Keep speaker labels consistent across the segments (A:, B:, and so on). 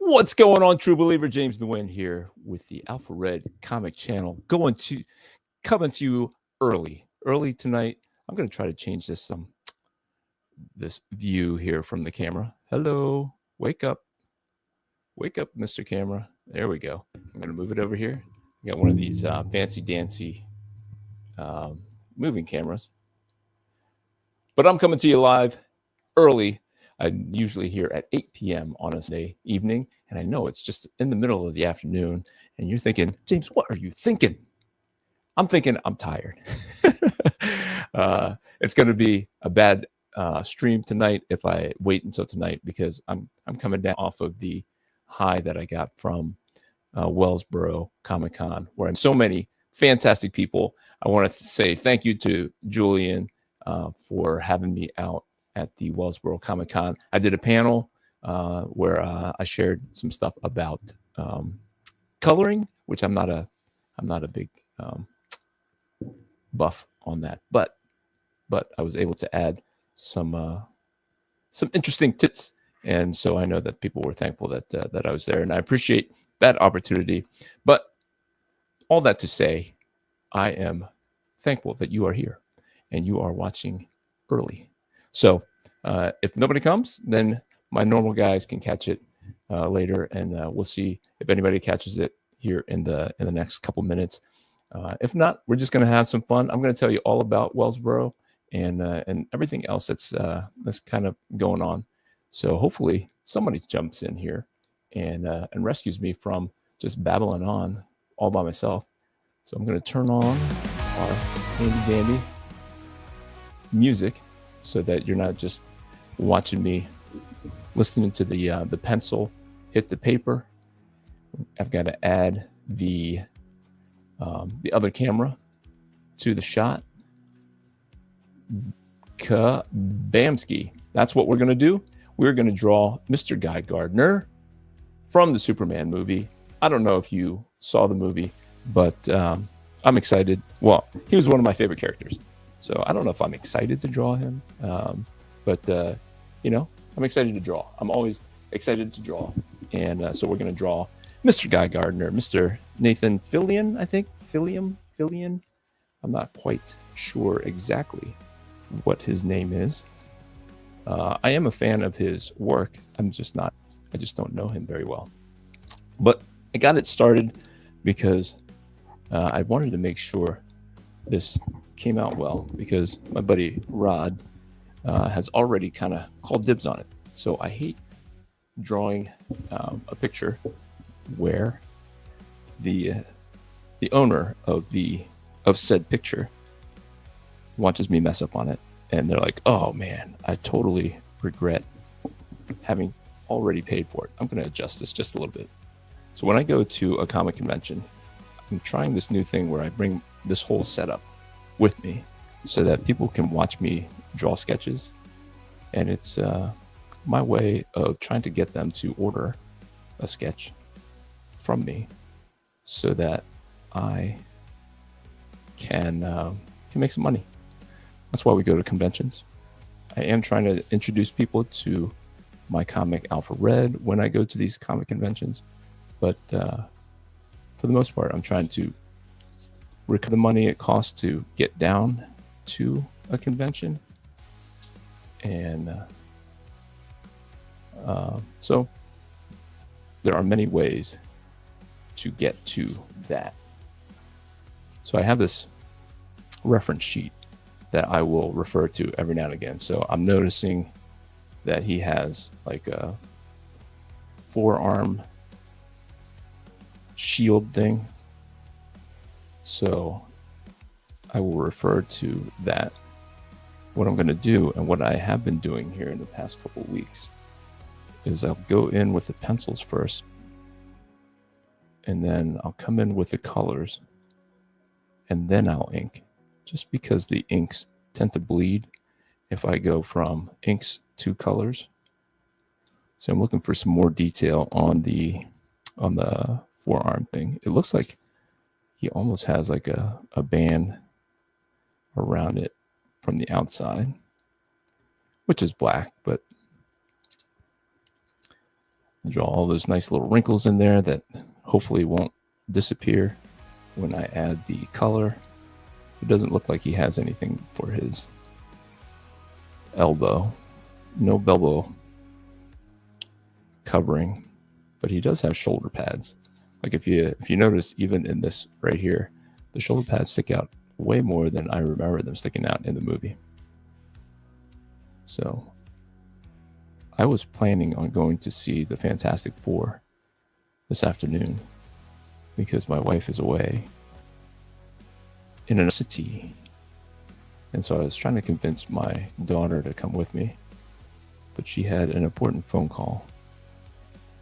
A: What's going on, true believer? James Nguyen here with the Alpha Red Comic Channel, coming to you early tonight. I'm going to try to change this view here from the camera. Hello, wake up, Mr. Camera. There we go. I'm going to move it over here. I got one of these fancy dancy moving cameras, but I'm coming to you live early. I'm usually here at 8 p.m. on a Sunday evening, and I know it's just in the middle of the afternoon, and you're thinking, James, what are you thinking? I'm thinking I'm tired. It's going to be a bad stream tonight if I wait until tonight, because I'm coming down off of the high that I got from Wellsboro Comic Con, where I'm so many fantastic people. I want to say thank you to Julian for having me out at the Wellsboro Comic Con. I did a panel where I shared some stuff about coloring, which I'm not a big buff on that, but I was able to add some interesting tips, and so I know that people were thankful that I was there, and I appreciate that opportunity. But all that to say, I am thankful that you are here and you are watching early. So if nobody comes, then my normal guys can catch it later, and we'll see if anybody catches it here in the next couple minutes. If not, we're just going to have some fun. I'm going to tell you all about Wellsboro and everything else that's kind of going on. So hopefully somebody jumps in here and rescues me from just babbling on all by myself. So I'm going to turn on our handy dandy music so that you're not just watching me listening to the pencil hit the paper. I've got to add the other camera to the shot. Kabamski. That's what we're going to do. We're going to draw Mr. Guy Gardner from the Superman movie. I don't know if you saw the movie, but I'm excited. Well, he was one of my favorite characters. So I don't know if I'm excited to draw him, but I'm excited to draw. I'm always excited to draw. And so we're going to draw Mr. Guy Gardner, Mr. Nathan Fillion, I think. Fillion. I'm not quite sure exactly what his name is. I am a fan of his work. I just don't know him very well. But I got it started because I wanted to make sure this came out well, because my buddy Rod has already kind of called dibs on it. So I hate drawing a picture where the owner of said picture watches me mess up on it, and they're like, "Oh man, I totally regret having already paid for it." I'm going to adjust this just a little bit. So when I go to a comic convention, I'm trying this new thing where I bring this whole setup with me so that people can watch me draw sketches, and it's my way of trying to get them to order a sketch from me so that I can make some money. That's why we go to conventions. I am trying to introduce people to my comic Alpha Red when I go to these comic conventions, but for the most part, I'm trying to recover the money it costs to get down to a convention. And so there are many ways to get to that. So I have this reference sheet that I will refer to every now and again. So I'm noticing that he has like a forearm shield thing. So I will refer to that. What I'm going to do, and what I have been doing here in the past couple of weeks, is I'll go in with the pencils first, and then I'll come in with the colors, and then I'll ink, just because the inks tend to bleed if I go from inks to colors. So I'm looking for some more detail on the forearm thing. It looks like he almost has like a band around it from the outside, which is black, but Draw all those nice little wrinkles in there that hopefully won't disappear when I add the color. It doesn't look like he has anything for his elbow. No elbow covering, but he does have shoulder pads. Like if you notice, even in this right here, the shoulder pads stick out way more than I remember them sticking out in the movie. So I was planning on going to see the Fantastic Four this afternoon because my wife is away in a city. And so I was trying to convince my daughter to come with me, but she had an important phone call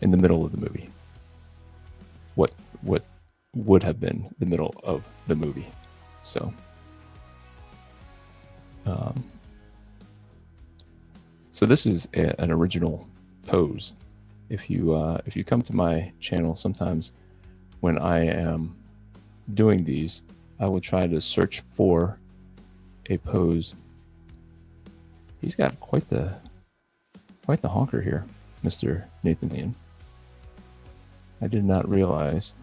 A: in the middle of the movie. What would have been the middle of the movie. So so this is an original pose. If you come to my channel, sometimes when I am doing these, I will try to search for a pose. He's got quite the honker here, Mr. Nathan Leon. I did not realize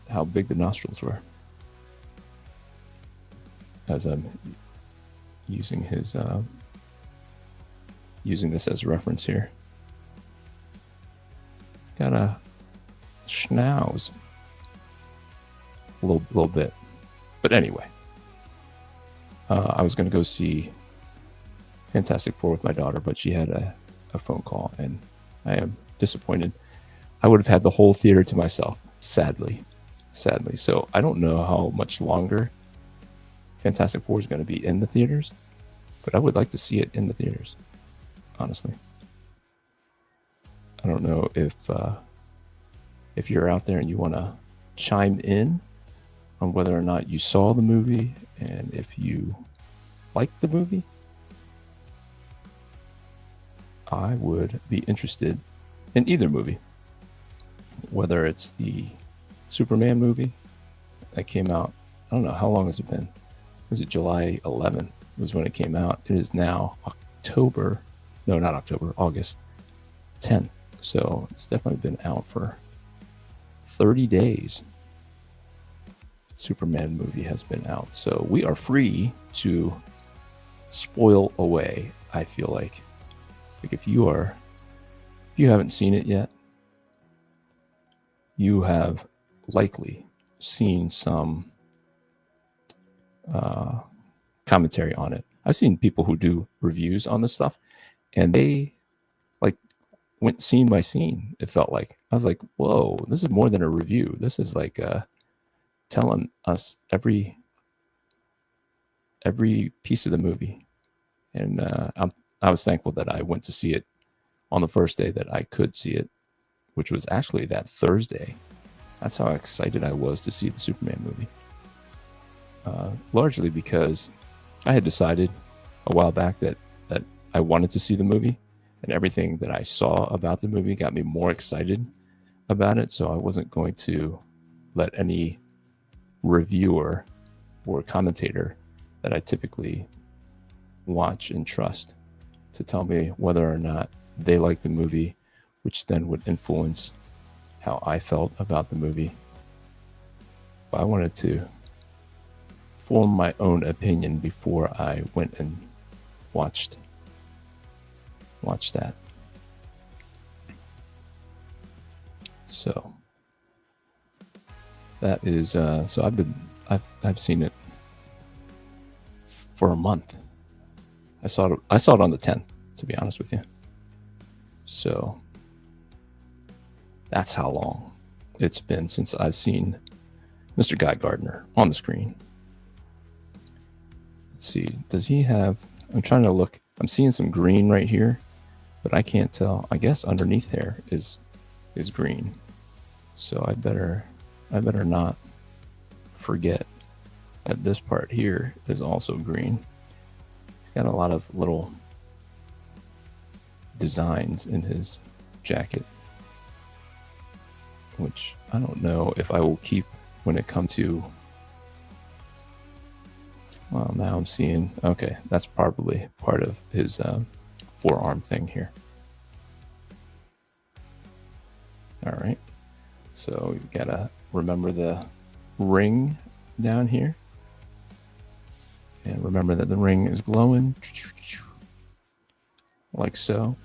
A: how big the nostrils were as I'm using his using this as reference here. Got a schnauz a little bit, but anyway, I was going to go see Fantastic Four with my daughter, but she had a phone call, and I am disappointed. I would have had the whole theater to myself, sadly. So I don't know how much longer Fantastic Four is going to be in the theaters, but I would like to see it in the theaters, honestly. I don't know if you're out there and you want to chime in on whether or not you saw the movie and if you liked the movie. I would be interested in either movie, whether it's the Superman movie that came out. I don't know, how long has it been? Was it July 11th was when it came out? It is now August 10th. So it's definitely been out for 30 days. Superman movie has been out. So we are free to spoil away, I feel like. Like if you haven't seen it yet, you have likely seen some commentary on it. I've seen people who do reviews on this stuff, and they like went scene by scene. It felt like I was like, "Whoa, this is more than a review. This is like telling us every piece of the movie." And I was thankful that I went to see it on the first day that I could see it, which was actually that Thursday. That's how excited I was to see the Superman movie. Largely because I had decided a while back that I wanted to see the movie, and everything that I saw about the movie got me more excited about it. So I wasn't going to let any reviewer or commentator that I typically watch and trust to tell me whether or not they like the movie, which then would influence how I felt about the movie. But I wanted to form my own opinion before I went and watched that. So that is so I've seen it for a month. I saw it on the 10th, to be honest with you. So that's how long it's been since I've seen Mr. Guy Gardner on the screen. Let's see, does he have, I'm trying to look, I'm seeing some green right here, but I can't tell. I guess underneath there is green. So I better not forget that this part here is also green. He's got a lot of little designs in his jacket, which I don't know if I will keep when it comes to, well, now I'm seeing, okay, that's probably part of his forearm thing here. All right. So you gotta remember the ring down here. And remember that the ring is glowing like so.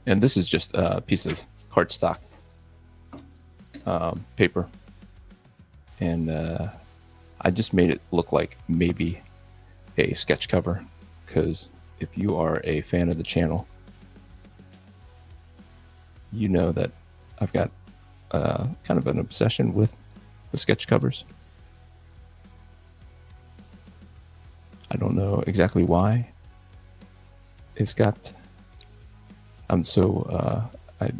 A: And this is just a piece of cardstock paper. And I just made it look like maybe a sketch cover, because if you are a fan of the channel, you know that I've got kind of an obsession with the sketch covers. I don't know exactly why. It's got, I'm so, I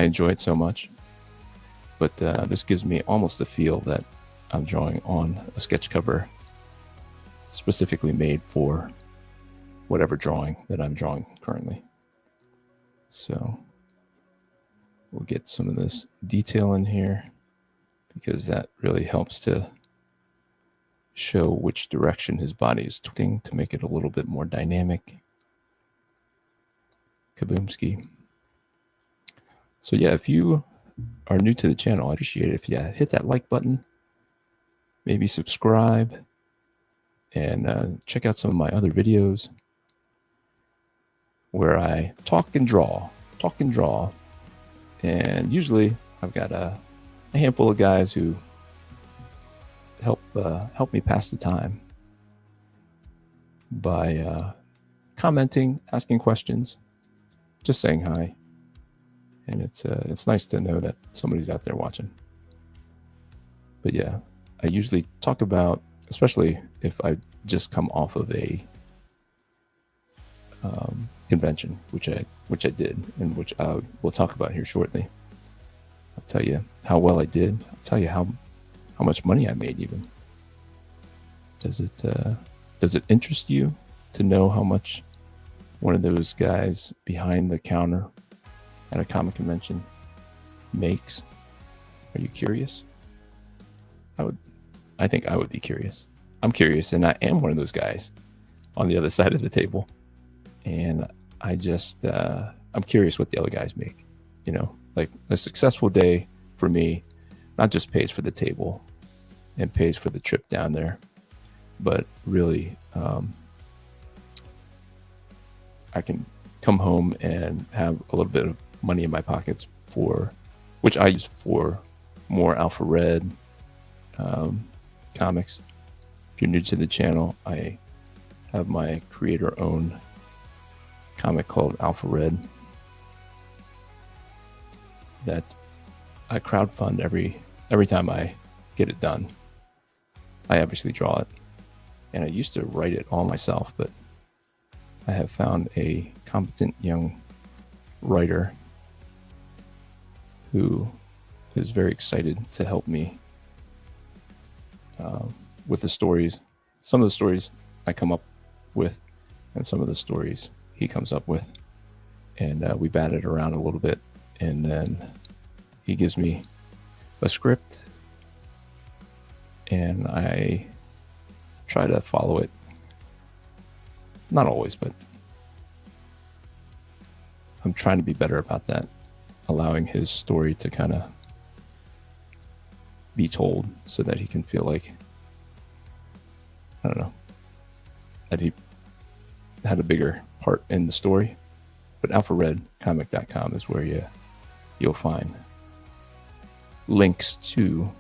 A: enjoy it so much, but this gives me almost the feel that I'm drawing on a sketch cover specifically made for whatever drawing that I'm drawing currently. So we'll get some of this detail in here, because that really helps to show which direction his body is twisting to make it a little bit more dynamic. Kaboomski. So yeah, if you are new to the channel, I appreciate it if you hit that like button, maybe subscribe, and check out some of my other videos where I talk and draw. And usually I've got a handful of guys who help me pass the time by commenting, asking questions, just saying hi. And it's nice to know that somebody's out there watching. But yeah, I usually talk about, especially if I just come off of a convention, which I did, and which I will talk about here shortly. I'll tell you how well I did. I'll tell you how much money I made even. Does it interest you to know how much one of those guys behind the counter at a comic convention makes? Are you curious? I think I would be curious. I'm curious, and I am one of those guys on the other side of the table. And I just, I'm curious what the other guys make. You know, like a successful day for me, not just pays for the table and pays for the trip down there, but really, I can come home and have a little bit of money in my pockets which I use for more Alpha Red comics. If you're new to the channel, I have my creator-owned comic called Alpha Red that I crowdfund every time I get it done. I obviously draw it, and I used to write it all myself, but I have found a competent young writer who is very excited to help me with the stories. Some of the stories I come up with, and some of the stories he comes up with, and we bat it around a little bit, and then he gives me a script, and I try to follow it. Not always, but I'm trying to be better about that, allowing his story to kind of be told so that he can feel like, I don't know, that he had a bigger part in the story. But alpharedcomic.com is where you'll find links to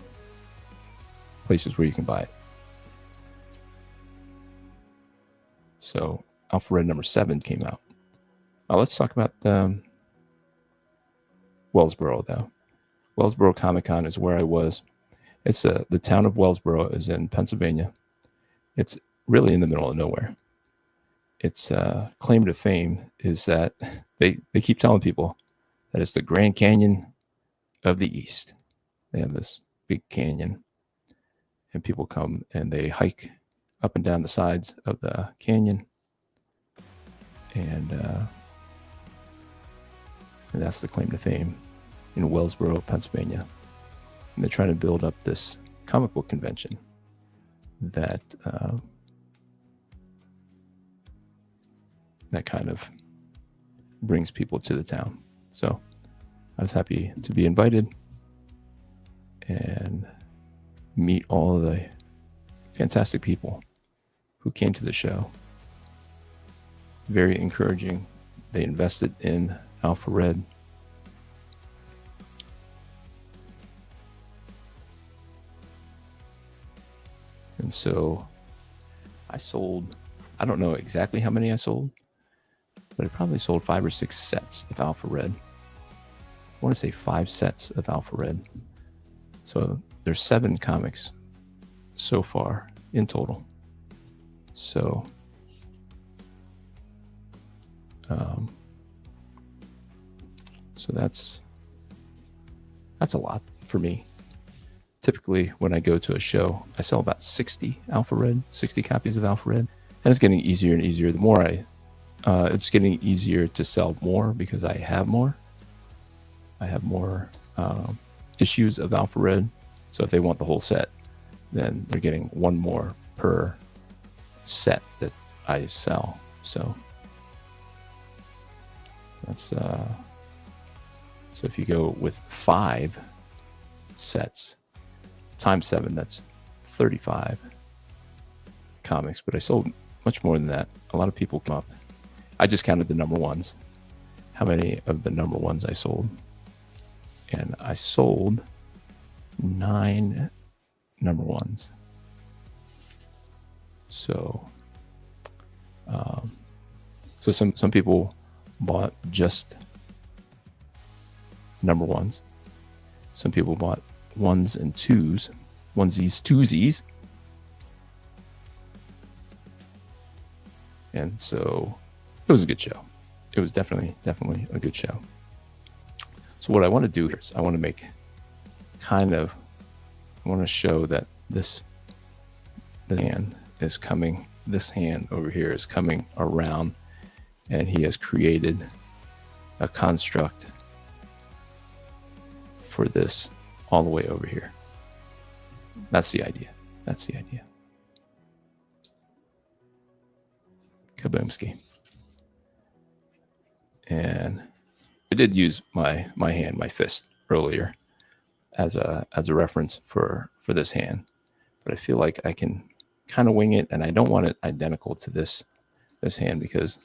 A: places where you can buy it. So Alpha Red number 7 came out. Now let's talk about Wellsboro, though. Wellsboro Comic Con is where I was. It's the town of Wellsboro is in Pennsylvania. It's really in the middle of nowhere. Its claim to fame is that they keep telling people that it's the Grand Canyon of the East. They have this big canyon, and people come and they hike up and down the sides of the canyon, and that's the claim to fame in Wellsboro, Pennsylvania. And they're trying to build up this comic book convention that that kind of brings people to the town. So I was happy to be invited and meet all of the fantastic people who came to the show. Very encouraging. They invested in Alpha Red. And so I sold, I don't know exactly how many I sold, but I probably sold 5 or 6 sets of Alpha Red. I want to say 5 sets of Alpha Red. So there's 7 comics so far in total. So that's a lot for me. Typically, when I go to a show, I sell about 60 Alpha Red, 60 copies of Alpha Red, and it's getting easier and easier. The more it's getting easier to sell more because I have more. I have more issues of Alpha Red. So if they want the whole set, then they're getting one more per set that I sell. So that's so if you go with 5 sets times 7, that's 35 comics. But I sold much more than that. A lot of people come up. I just counted the number ones, how many of the number ones I sold. And I sold 9 number ones. So, so some people bought just number ones. Some people bought 1s and 2s, onesies, twosies. And so it was a good show. It was definitely a good show. So what I want to do here is I want to make I want to show that the hand is coming, this hand over here is coming around, and he has created a construct for this all the way over here. That's the idea. Kaboomski. And I did use my hand, my fist earlier as a reference for this hand, but I feel like I can kind of wing it, and I don't want it identical to this hand because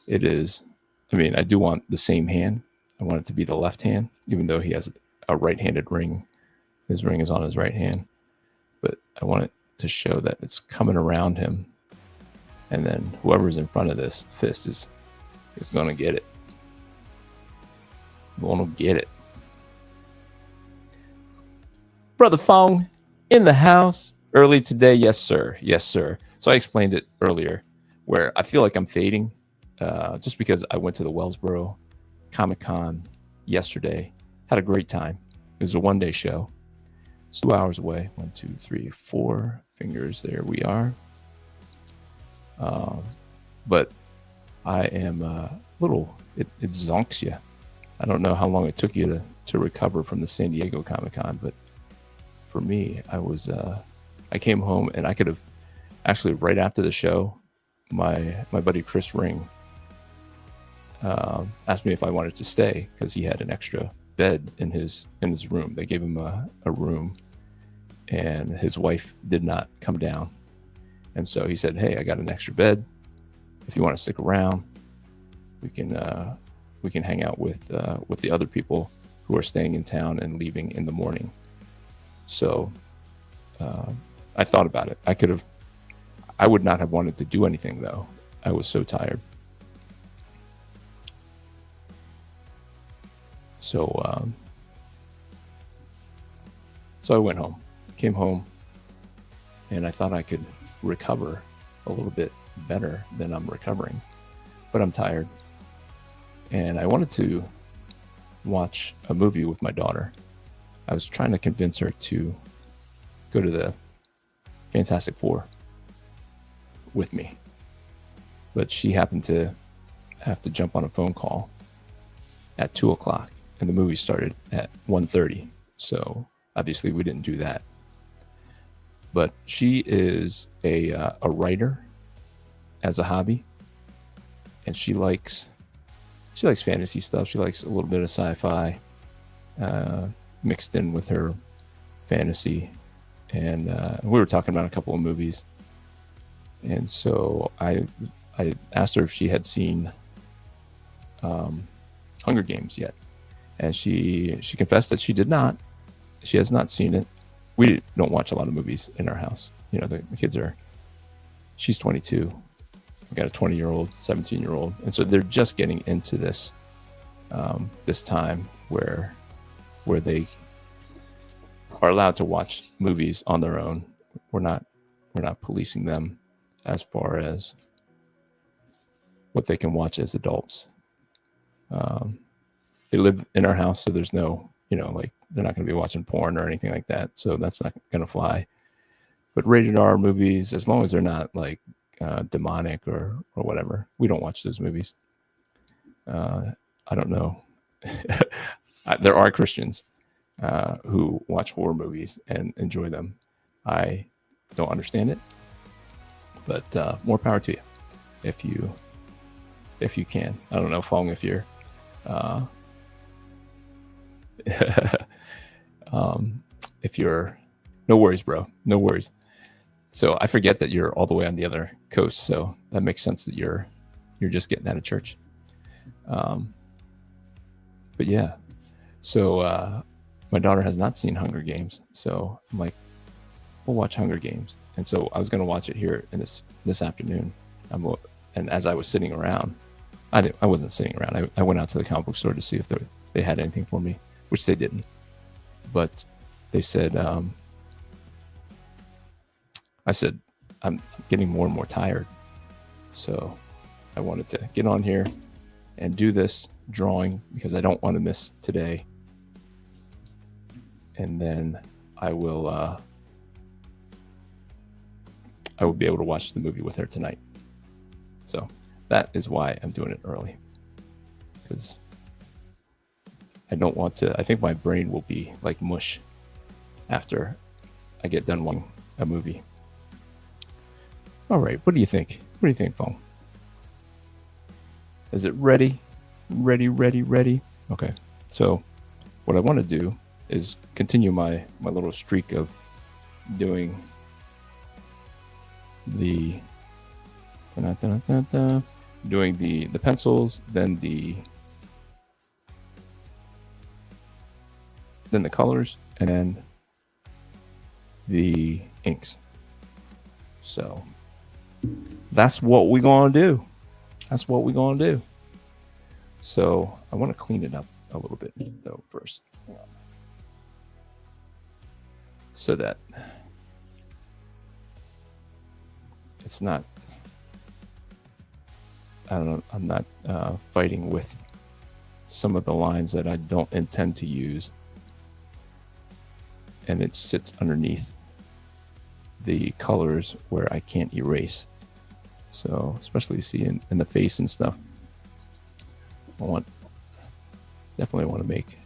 A: it is, I mean, I do want the same hand. I want it to be the left hand, even though he has a right-handed ring. His ring is on his right hand, but I want it to show that it's coming around him, and then whoever's in front of this fist is going to get it. Going to get it. Brother Fong in the house early today. Yes, sir. Yes, sir. So I explained it earlier where I feel like I'm fading just because I went to the Wellsboro Comic-Con yesterday. Had a great time. It was a one-day show. It's 2 hours away. 1, 2, 3, 4 fingers. There we are. But I am a little, it zonks you. I don't know how long it took you to recover from the San Diego Comic-Con, but for me, I came home and I could have actually right after the show, my buddy Chris Ring asked me if I wanted to stay because he had an extra bed in his room. They gave him a room, and his wife did not come down, and so he said, "Hey, I got an extra bed. If you want to stick around, we can hang out with the other people who are staying in town and leaving in the morning." So I thought about it. I would not have wanted to do anything though. I was so tired. So I went home, came home, and I thought I could recover a little bit better than I'm recovering, but I'm tired. And I wanted to watch a movie with my daughter. I was trying to convince her to go to the Fantastic Four with me, but she happened to have to jump on a phone call at 2:00, and the movie started at 1:30. So obviously we didn't do that. But she is a writer as a hobby, and she likes she likes fantasy stuff. She likes a little bit of sci-fi mixed in with her fantasy. And we were talking about a couple of movies. And so I asked her if she had seen Hunger Games yet. And she confessed that she did not. She has not seen it. We don't watch a lot of movies in our house. You know, the kids are, she's 22. We got a 20-year-old, 17-year-old. And so they're just getting into this this time where they are allowed to watch movies on their own. We're not policing them as far as what they can watch as adults. They live in our house, so there's no, you know, like they're not going to be watching porn or anything like that. So that's not going to fly. But rated R movies, as long as they're not like demonic or whatever, we don't watch those movies. I don't know. There are Christians who watch horror movies and enjoy them. I don't understand it, but more power to you if you can. I don't know, Fong, if you're if you're, no worries, bro, no worries. So I forget that you're all the way on the other coast, so that makes sense that you're just getting out of church. But yeah, so my daughter has not seen Hunger Games, so I'm like, we'll watch Hunger Games. And so I was going to watch it here in this afternoon. And as I was sitting around, I wasn't sitting around. I went out to the comic book store to see if they had anything for me, which they didn't. But they said, I said, I'm getting more and more tired. So I wanted to get on here and do this drawing because I don't want to miss today. And then I will be able to watch the movie with her tonight. So that is why I'm doing it early, because I don't want to. I think my brain will be like mush after I get done watching a movie. All right, what do you think? What do you think, Phone? Is it ready? Ready? Okay. So what I want to do is continue my little streak of doing the doing the pencils, then the colors, and then the inks. So that's what we're gonna do. So I want to clean it up a little bit though first, so that it's not, I don't know, I'm not fighting with some of the lines that I don't intend to use, and it sits underneath the colors where I can't erase. So especially see in the face and stuff, definitely want to make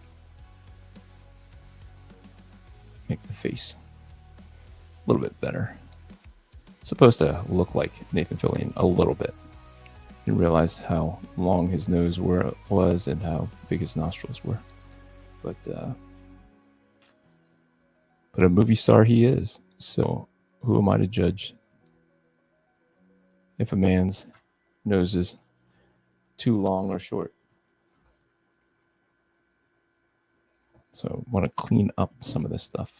A: the face a little bit better. It's supposed to look like Nathan Fillion a little bit. Didn't realize how long his nose was and how big his nostrils were. But a movie star he is. So who am I to judge if a man's nose is too long or short? So I want to clean up some of this stuff.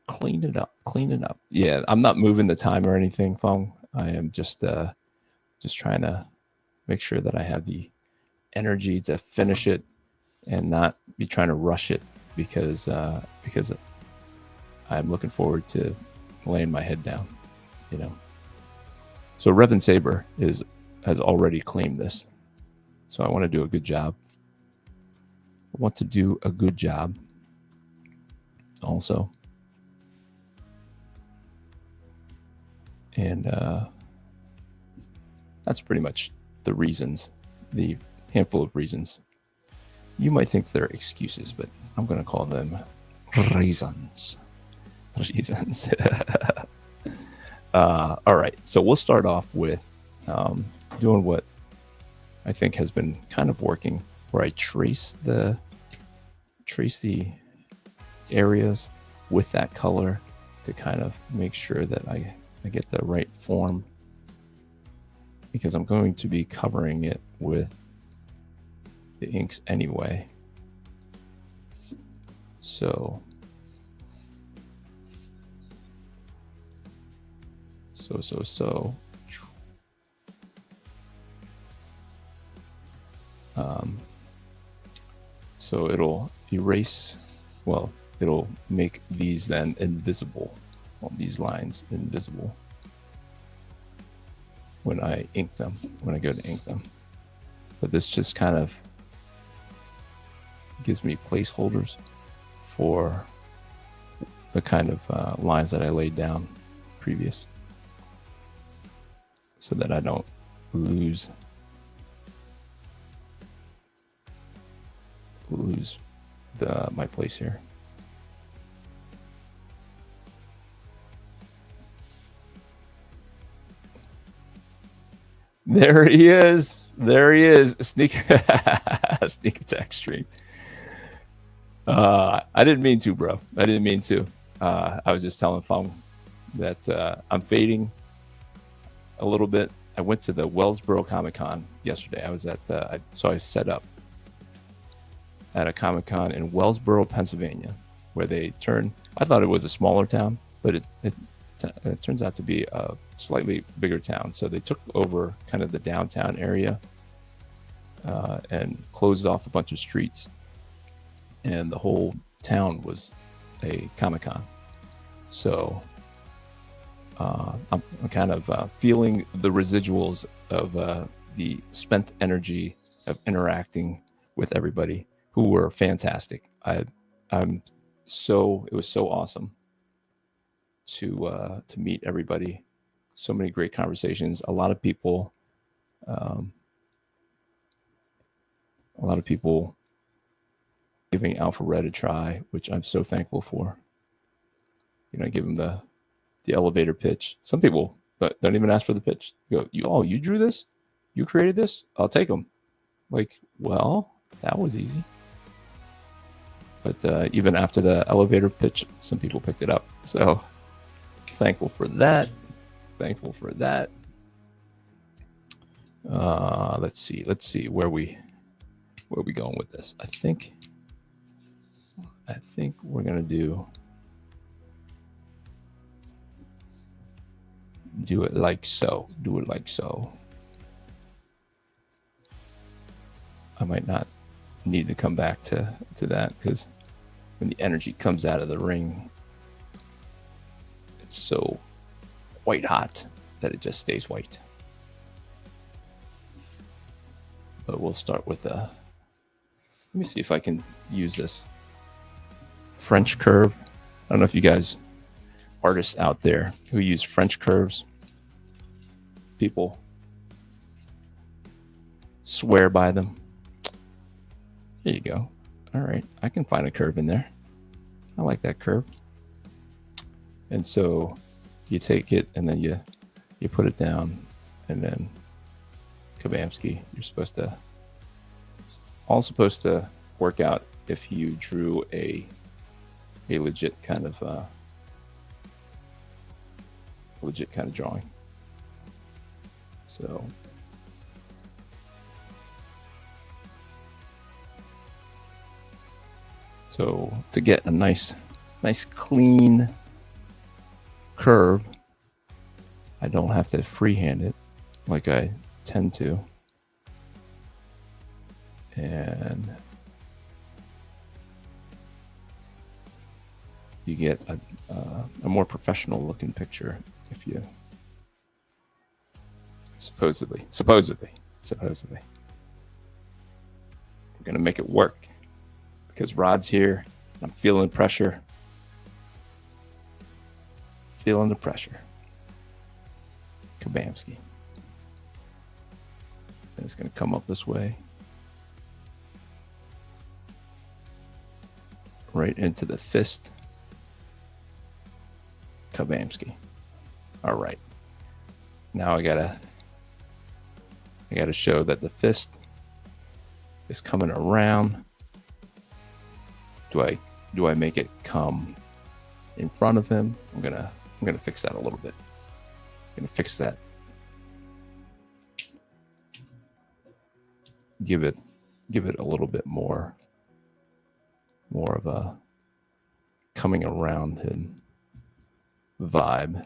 A: Clean it up. Yeah, I'm not moving the time or anything, Fong. I am just trying to make sure that I have the energy to finish it and not be trying to rush it because I'm looking forward to laying my head down, you know. So Revan Saber has already claimed this. So I want to do a good job. Also. And that's pretty much the reasons, the handful of reasons. You might think they're excuses, but I'm going to call them reasons. All right. So we'll start off with doing what I think has been kind of working, where I trace the areas with that color to kind of make sure that I get the right form, because I'm going to be covering it with the inks anyway. So so it'll erase, well, it'll make these then invisible, well, these lines invisible when I ink them, when I go to ink them. But this just kind of gives me placeholders for the kind of lines that I laid down previous, so that I don't lose my place here. There he is. There he is. Sneak attack stream. I didn't mean to, bro. I didn't mean to. I was just telling Fong that I'm fading a little bit. I went to the Wellsboro Comic-Con yesterday. I was at so I set up at a Comic-Con in Wellsboro, Pennsylvania, where they turn. I thought it was a smaller town, but it turns out to be a slightly bigger town. So they took over kind of the downtown area and closed off a bunch of streets, and the whole town was a Comic-Con. So I'm kind of feeling the residuals of the spent energy of interacting with everybody, who were fantastic. It was so awesome to meet everybody. So many great conversations. A lot of people giving Alpha Red a try, which I'm so thankful for. You know, give them the elevator pitch. Some people don't even ask for the pitch. You go, you drew this? You created this? I'll take them. Like, well, that was easy. But even after the elevator pitch, some people picked it up. So thankful for that. Let's see where we going with this. I think we're gonna do it like so. I might not need to come back to that, because when the energy comes out of the ring, it's so white hot that it just stays white. But we'll start with let me see if I can use this French curve. I don't know if you guys, artists out there who use French curves, people swear by them. There you go. All right, I can find a curve in there. I like that curve. And so you take it and then you put it down, and then Kabamski. It's all supposed to work out if you drew a legit kind of drawing. So to get a nice clean curve, I don't have to freehand it like I tend to. And you get a more professional looking picture if you supposedly we're gonna make it work, because Rod's here. I'm feeling pressure. Feeling the pressure. Kabamski. And it's gonna come up this way. Right into the fist. Kabamski. All right. Now I gotta I got to show that the fist is coming around. Do I make it come in front of him? I'm gonna fix that a little bit. I'm gonna fix that. Give it a little bit more of a coming around him vibe,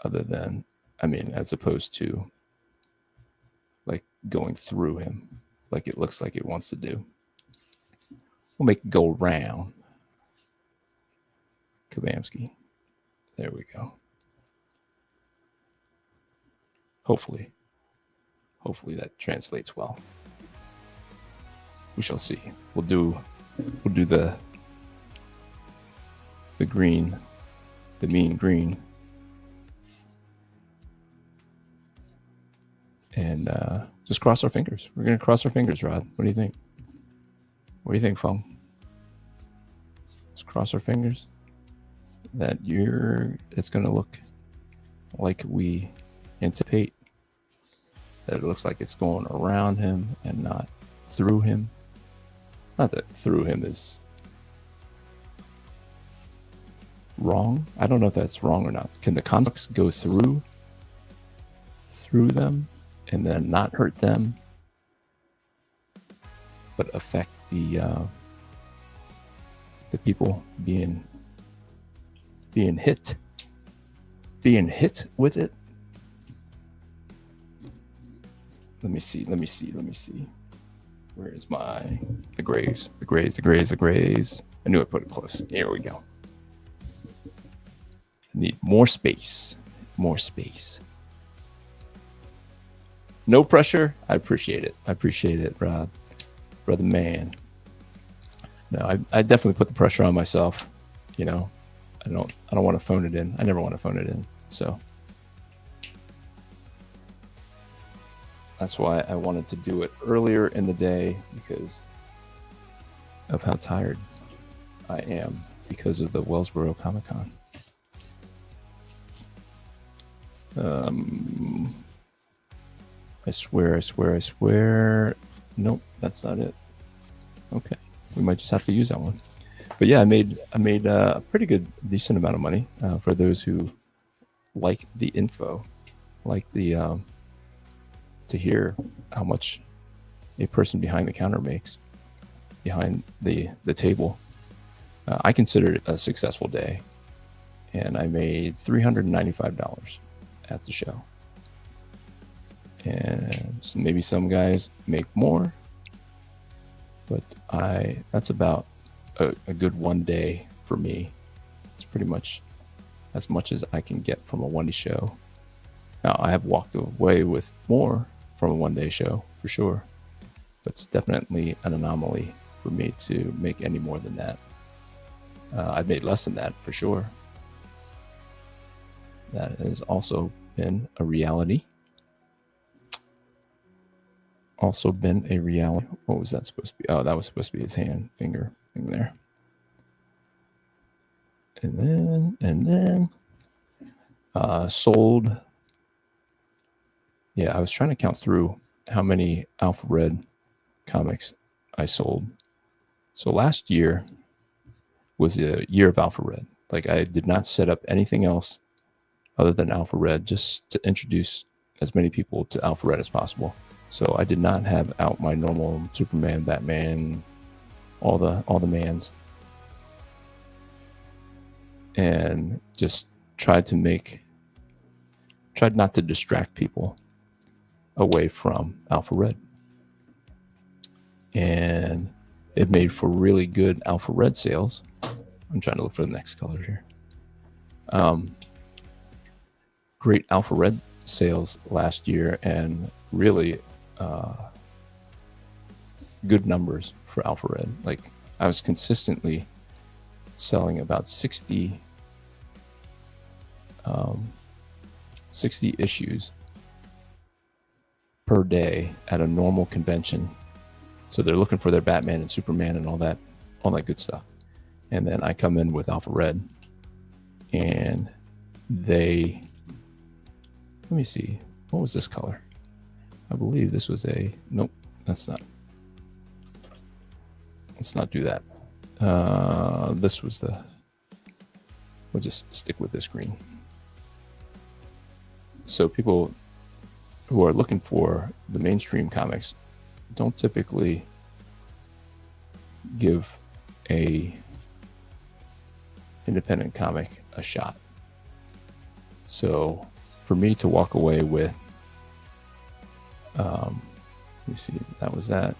A: other than, as opposed to like going through him, like it looks like it wants to do. We'll make it go round. Kabamski. There we go. Hopefully that translates well. We shall see. We'll do the green, the mean green, and just cross our fingers. We're gonna cross our fingers, Rod. What do you think? What do you think, Fong? Let's cross our fingers that it's gonna look like we anticipate, that it looks like it's going around him and not through him. Not that through him is wrong. I don't know if that's wrong or not. Can the constructs go through them and then not hurt them, but affect the people being hit with it? Let me see. Where is the grays? The grays. I knew I put it close. Here we go. Need more space. No pressure. I appreciate it, Rob. Brother man. No, I definitely put the pressure on myself. I don't want to phone it in. I never want to phone it in. So that's why I wanted to do it earlier in the day, because of how tired I am because of the Wellsboro Comic-Con. I swear. Nope, that's not it. Okay, we might just have to use that one. But yeah, I made a pretty decent amount of money for those who like the info, like the to hear how much a person behind the counter makes, behind the table. I considered it a successful day, and I made $395 at the show. And maybe some guys make more, but that's about a good one day for me. It's pretty much as much as I can get from a one-day show. Now, I have walked away with more from a one-day show for sure, but it's definitely an anomaly for me to make any more than that. I've made less than that for sure. That has also been a reality. What was that supposed to be? Oh, that was supposed to be his finger thing there. And then sold. Yeah, I was trying to count through how many Alpha Red comics I sold. So last year was a year of Alpha Red. Like, I did not set up anything else other than Alpha Red, just to introduce as many people to Alpha Red as possible. So I did not have out my normal Superman, Batman, all the mans, and just tried not to distract people away from Alpha Red. And it made for really good Alpha Red sales. I'm trying to look for the next color here. Great Alpha Red sales last year, and really good numbers for Alpha Red. Like, I was consistently selling about 60 issues per day at a normal convention. So they're looking for their Batman and Superman and all that good stuff. And then I come in with Alpha Red, and let me see, what was this color? I believe this was a, nope, that's not. Let's not do that. This was the, we'll just stick with this green. So people who are looking for the mainstream comics don't typically give a independent comic a shot. So for me to walk away with, let me see, that was, yeah,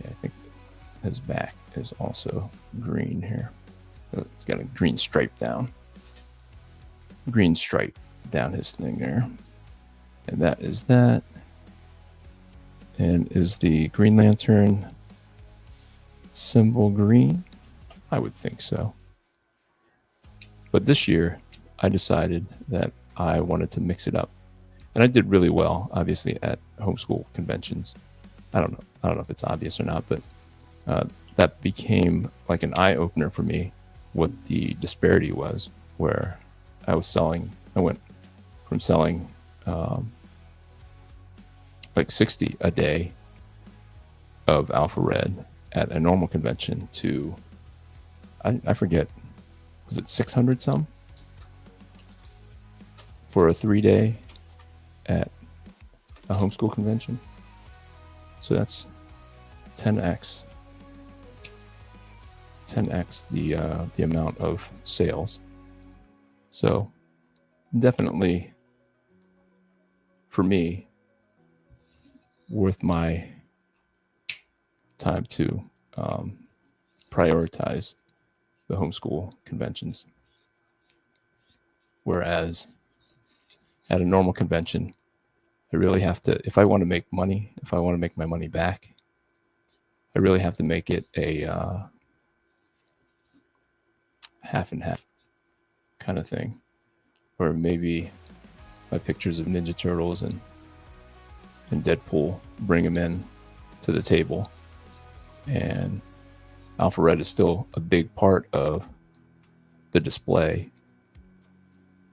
A: I think his back is also green here. It's got a green stripe down his thing there. And that is that. And is the Green Lantern symbol green? I would think so. But this year, I decided that I wanted to mix it up. And I did really well, obviously, at homeschool conventions. I don't know if it's obvious or not, but that became like an eye-opener for me what the disparity was, where I went from selling like 60 a day of Alpha Red at a normal convention to, I forget, was it 600 some for a 3-day at a homeschool convention? So that's 10x the amount of sales. So definitely for me, worth my time to prioritize the homeschool conventions. Whereas at a normal convention, I really have to, if I want to make money, if I want to make my money back, I really have to make it a half and half kind of thing. Or maybe my pictures of Ninja Turtles and Deadpool, bring them in to the table. And Alpha Red is still a big part of the display,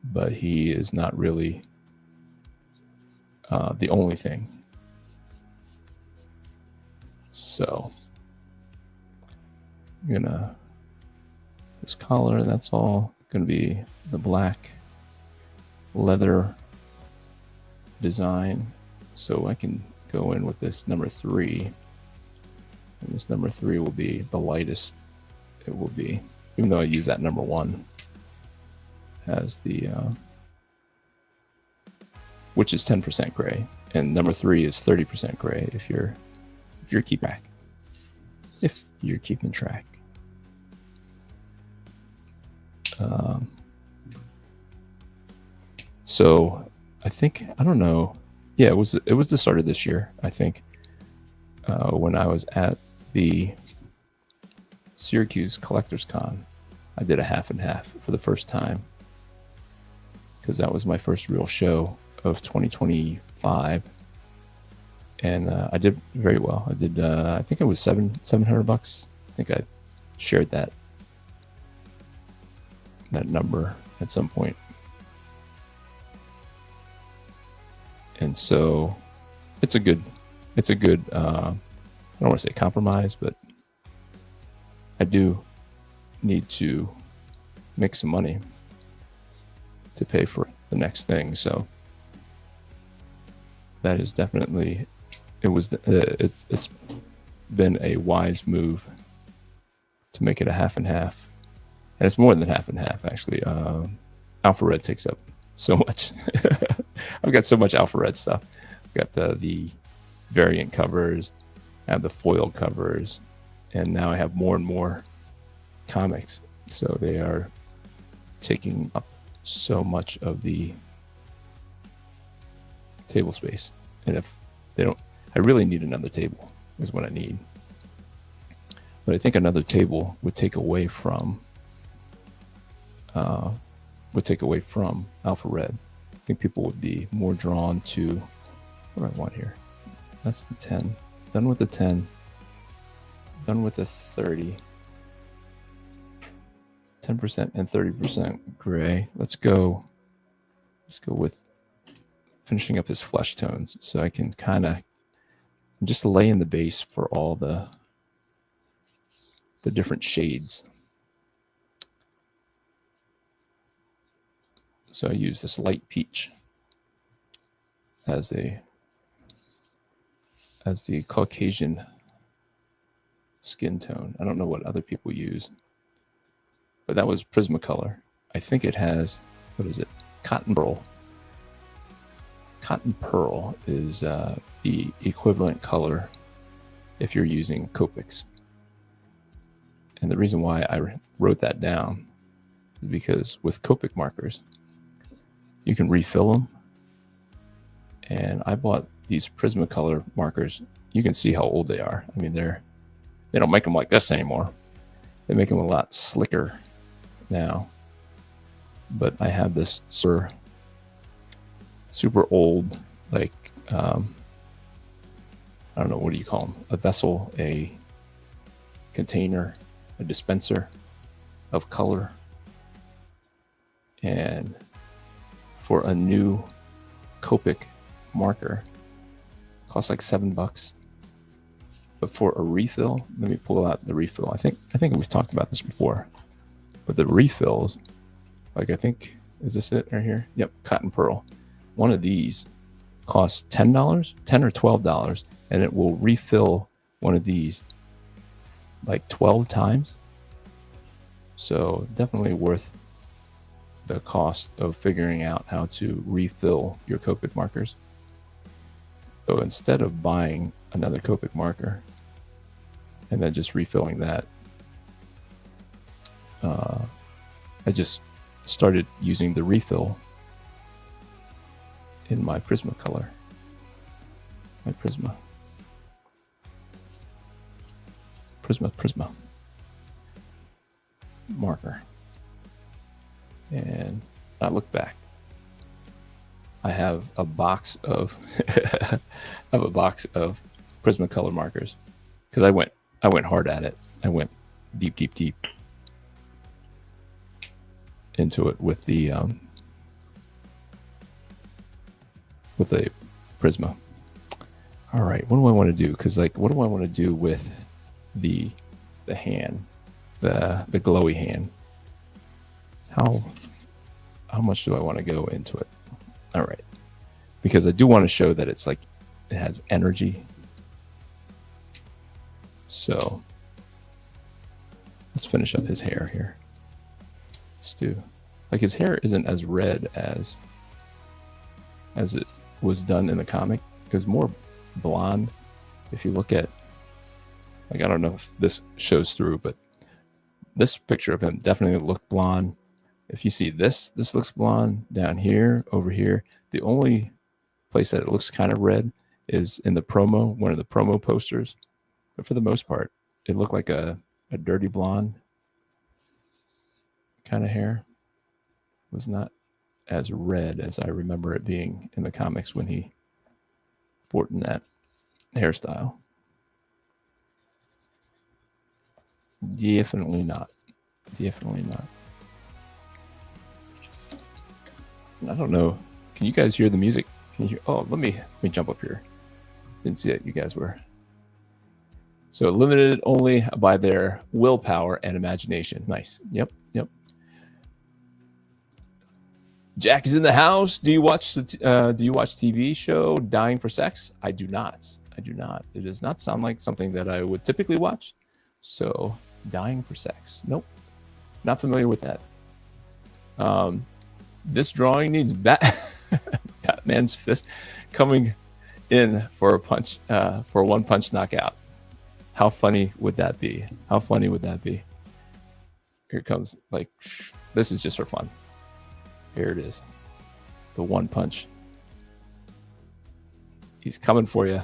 A: but he is not really the only thing. So I'm gonna, this collar, that's all gonna be the black leather design. So I can go in with this number 3, and this number 3 will be the lightest it will be, even though I use that number 1 as the which is 10% gray, and number 3 is 30% gray if you're keeping track. So I think, I don't know, yeah, it was the start of this year, I think, when I was at the Syracuse Collectors Con. I did a half and half for the first time, because that was my first real show of 2025, and I did very well. I did, I think it was $700. I think I shared that number at some point. And so it's a good I don't want to say compromise, but I do need to make some money to pay for the next thing. So that is definitely, it's been a wise move to make it a half and half. And it's more than half and half, actually. Alpha Red takes up so much. I've got so much Alpha Red stuff. I've got the variant covers, I have the foil covers, and now I have more and more comics. So they are taking up so much of the table space. And if they don't, I really need another table is what I need. But I think another table would take away from Alpha Red. I think people would be more drawn to, what do I want here? That's the 10. Done with the 10. Done with the 30. 10% and 30% gray. Let's go with finishing up his flesh tones so I can kind of just lay in the base for all the different shades. So I use this light peach as the Caucasian skin tone. I don't know what other people use, but that was Prismacolor. I think it has, what is it? Cotton Pearl. Cotton Pearl is the equivalent color if you're using Copics. And the reason why I wrote that down is because with Copic markers, you can refill them. And I bought these Prismacolor markers. You can see how old they are. I mean, they don't make them like this anymore. They make them a lot slicker now. But I have this super old, like, I don't know, what do you call them? A vessel, a container, a dispenser of color. And for a new Copic marker, it costs like $7. But for a refill, let me pull out the refill. I think we've talked about this before. But the refills, like, I think, is this it right here? Yep, Cotton Pearl. One of these costs $10, $10 or $12, and it will refill one of these like 12 times. So definitely worth the cost of figuring out how to refill your Copic markers. So instead of buying another Copic marker and then just refilling that, I just started using the refill in my Prismacolor, my Prisma marker. And I look back. I have a box of Prismacolor markers because I went hard at it. I went deep into it with the Prisma. All right, what do I want to do? Because, like, what do I want to do with the hand, the glowy hand? How much do I want to go into it? All right, because I do want to show that it's like it has energy. So let's finish up his hair here. Let's do, like, his hair isn't as red as it was done in the comic. It was more blonde. If you look at, like, I don't know if this shows through, but this picture of him definitely looked blonde. If you see this looks blonde down here, over here. The only place that it looks kind of red is in the promo, one of the promo posters. But for the most part, it looked like a dirty blonde kind of hair. It was not as red as I remember it being in the comics when he sporting that hairstyle. Definitely not. Definitely not. I don't know. Can you guys hear the music? Can you hear? Oh, let me jump up here. Didn't see that you guys were. So limited only by their willpower and imagination. Nice. Yep. Jack is in the house. Do you watch TV show Dying for Sex? I do not. It does not sound like something that I would typically watch. So Dying for Sex. Nope. Not familiar with that. This drawing needs Batman's fist coming in for a punch, for a one-punch knockout. How funny would that be? Here comes, like, this is just for fun. Here it is. The one punch. He's coming for you.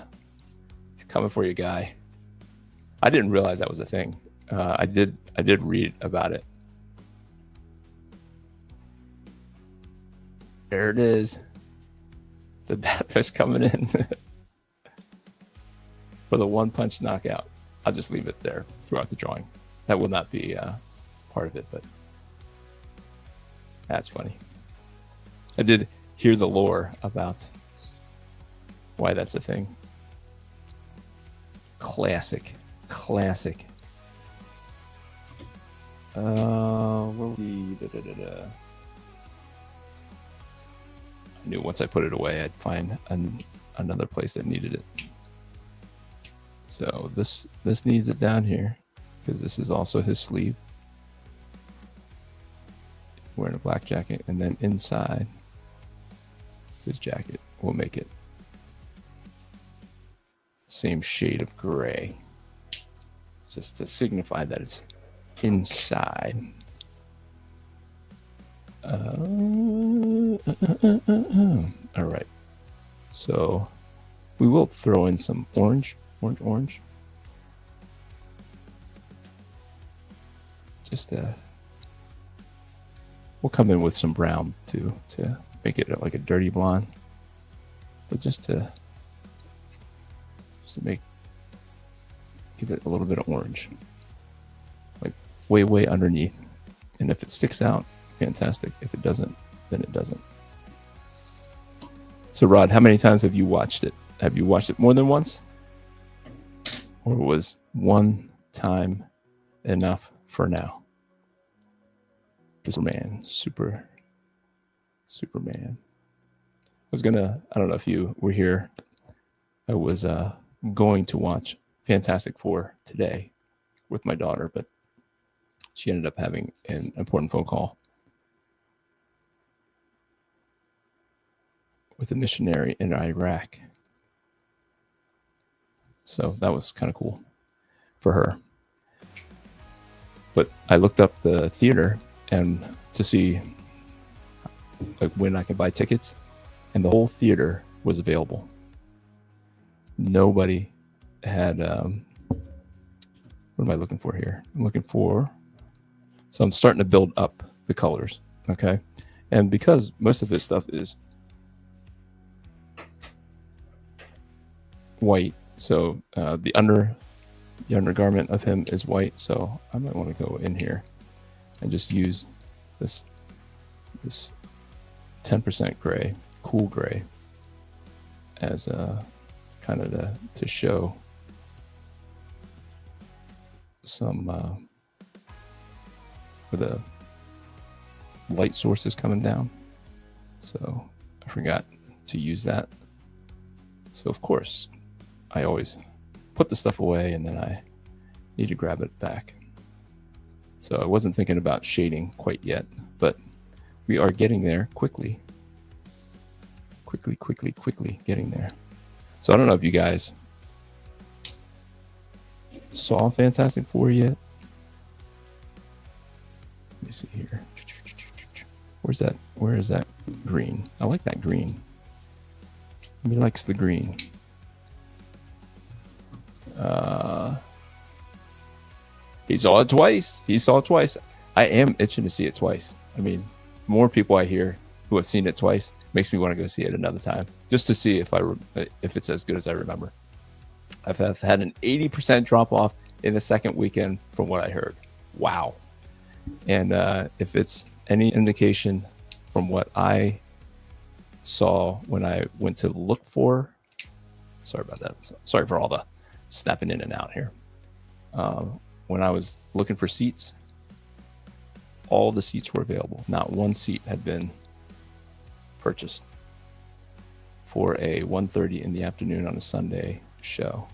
A: Guy. I didn't realize that was a thing. I did read about it. There it is. The Batfish coming in for the one punch knockout. I'll just leave it there throughout the drawing. That will not be part of it, but that's funny. I did hear the lore about why that's a thing. Classic. Where was the I knew once I put it away, I'd find another place that needed it. So this needs it down here because this is also his sleeve. Wearing a black jacket, and then inside his jacket will make it same shade of gray, just to signify that it's inside. All right, so we will throw in some orange. Just we'll come in with some brown too to make it like a dirty blonde, but just to give it a little bit of orange, like way underneath. And if it sticks out, fantastic. If it doesn't, then it doesn't. So Rod, how many times have you watched it? Have you watched it more than once? Or was one time enough for now? Superman. I don't know if you were here. I was going to watch Fantastic Four today with my daughter, but she ended up having an important phone call with a missionary in Iraq. So that was kind of cool for her. But I looked up the theater and to see like when I could buy tickets, and the whole theater was available. Nobody had what am I looking for here? So I'm starting to build up the colors, okay? And because most of his stuff is white, so the undergarment of him is white, so I might want to go in here and just use this 10% gray, cool gray, as kind of to show some where the light source is coming down. So I forgot to use that. So of course, I always put the stuff away and then I need to grab it back. So I wasn't thinking about shading quite yet, but we are getting there quickly getting there. So I don't know if you guys saw Fantastic Four yet. Let me see here. Where is that green? I like that green. He likes the green. He saw it twice. I am itching to see it twice. I mean, more people I hear who have seen it twice makes me want to go see it another time, just to see if it's as good as I remember. I've had an 80% drop off in the second weekend from what I heard. Wow. And if it's any indication from what I saw when I went to look for, sorry about that. Sorry for all the snapping in and out here. When I was looking for seats, all the seats were available. Not one seat had been purchased for a 1:30 in the afternoon on a Sunday show.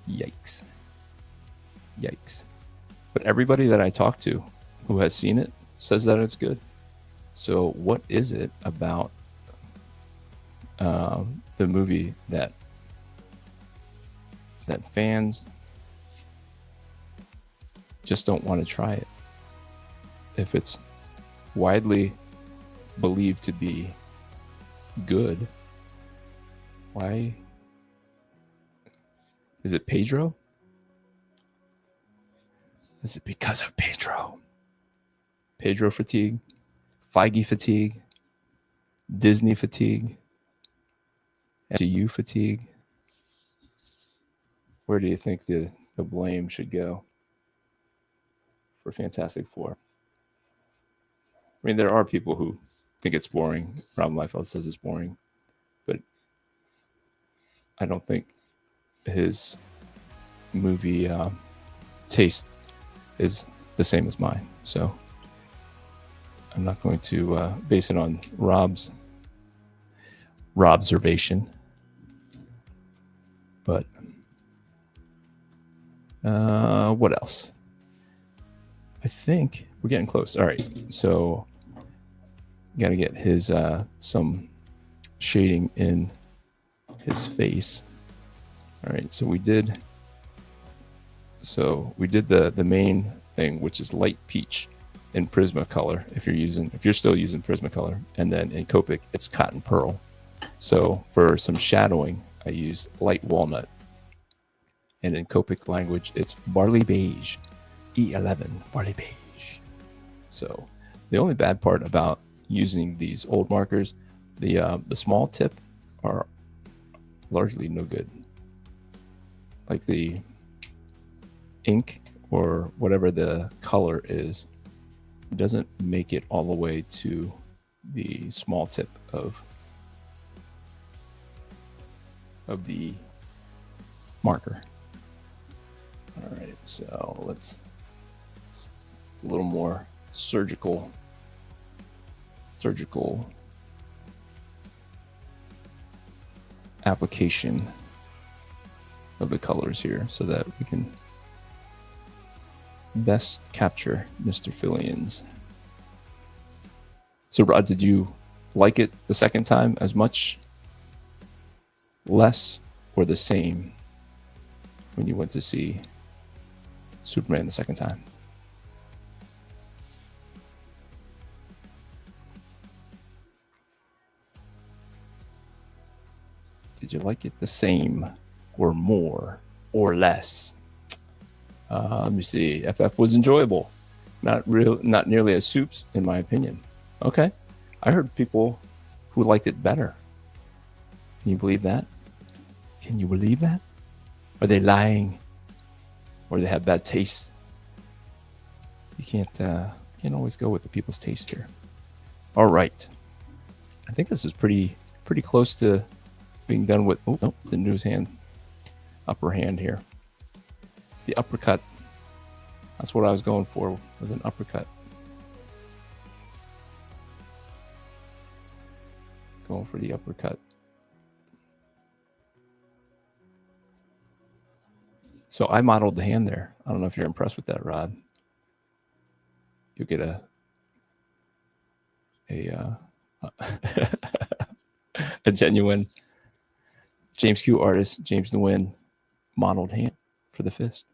A: Yikes. But everybody that I talk to who has seen it says that it's good. So what is it about the movie that fans just don't want to try it? If it's widely believed to be good, why is it Pedro? Is it because of Pedro? Pedro fatigue, Feige fatigue, Disney fatigue, MCU fatigue? Where do you think the blame should go for Fantastic Four? I mean, there are people who think it's boring. Rob Liefeld says it's boring, but I don't think his movie taste is the same as mine. So I'm not going to base it on Rob's observation. But what else? I think we're getting close. All right, so got to get his some shading in his face. All right, so we did the main thing, which is light peach in Prismacolor. If you're still using Prismacolor, and then in Copic it's cotton pearl. So for some shadowing, I use light walnut, and in Copic language it's barley beige, E11 barley beige. So the only bad part about using these old markers, the small tip are largely no good. Like the ink or whatever the color is doesn't make it all the way to the small tip of the marker. All right, so let's a little more surgical application of the colors here so that we can best capture Mr. Fillions. So Rod, did you like it the second time as much, less, or the same when you went to see Superman the second time? Did you like it the same or more or less? Let me see. FF was enjoyable. Not nearly as soups, in my opinion. Okay. I heard people who liked it better. Can you believe that? Can you believe that? Are they lying? Or they have bad taste? You can't always go with the people's taste here. All right. I think this is pretty close to being done with. Oh, no, the news hand, upper hand here. The uppercut. That's what I was going for, was an uppercut. Going for the uppercut. So I modeled the hand there. I don't know if you're impressed with that, Rod. You'll get a genuine James Q artist, James Nguyen, modeled hand for the fist.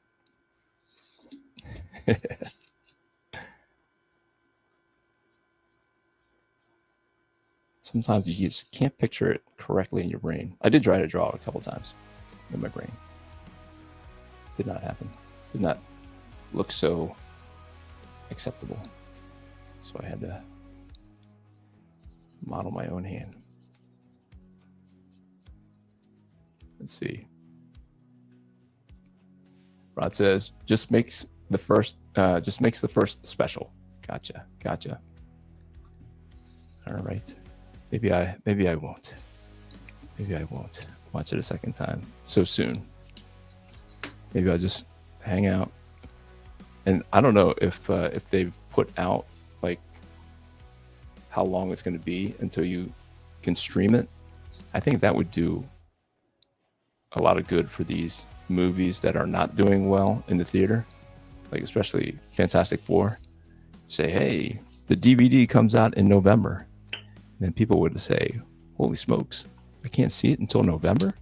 A: Sometimes you just can't picture it correctly in your brain. I did try to draw it a couple times in my brain. Did not happen. Did not look so acceptable. So I had to model my own hand. Let's see. Rod says, just makes the first special. Gotcha. All right. Maybe I won't. Maybe I won't watch it a second time so soon. Maybe I'll just hang out. And I don't know if they've put out like how long it's going to be until you can stream it. I think that would do a lot of good for these movies that are not doing well in the theater, like especially Fantastic Four. Say, hey, the DVD comes out in November. And then people would say, holy smokes, I can't see it until November.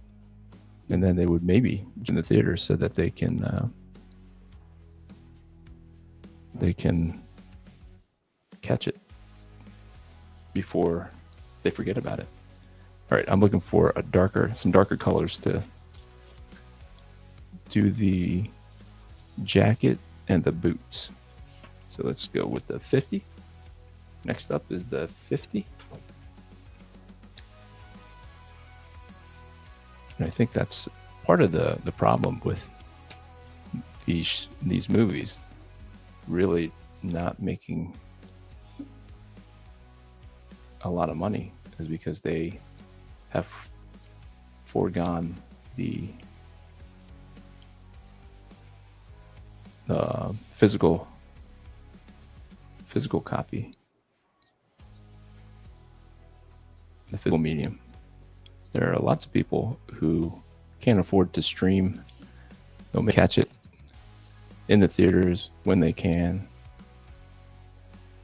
A: And then they would maybe in the theater so that they can catch it before they forget about it. All right, I'm looking for some darker colors to do the jacket and the boots. So let's go with the 50. Next up is the 50. And I think that's part of the problem with these movies really not making a lot of money, is because they have foregone the physical copy, the physical medium. There are lots of people who can't afford to stream. They'll catch it in the theaters when they can.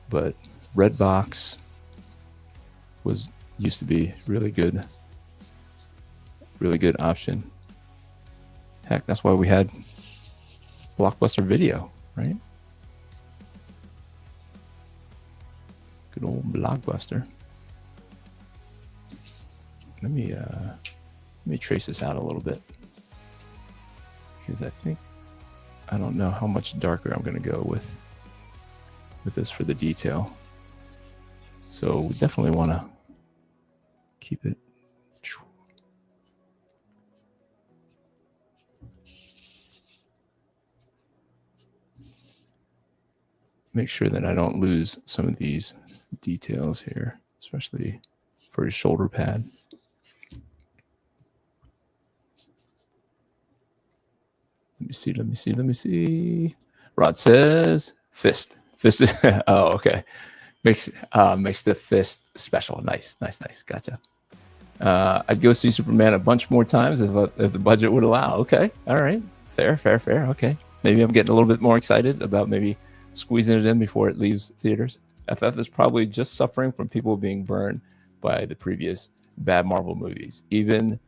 A: But Redbox used to be really good option. Heck, that's why we had Blockbuster Video, right? Good old Blockbuster. Let me trace this out a little bit, because I don't know how much darker I'm going to go with this for the detail. So we definitely want to keep it. Make sure that I don't lose some of these details here, especially for his shoulder pad. Let me see. Rod says fist. Oh, okay. Makes the fist special. Nice. Gotcha. I'd go see Superman a bunch more times if the budget would allow. Okay. All right. Fair. Okay. Maybe I'm getting a little bit more excited about maybe squeezing it in before it leaves theaters. FF is probably just suffering from people being burned by the previous bad Marvel movies. Even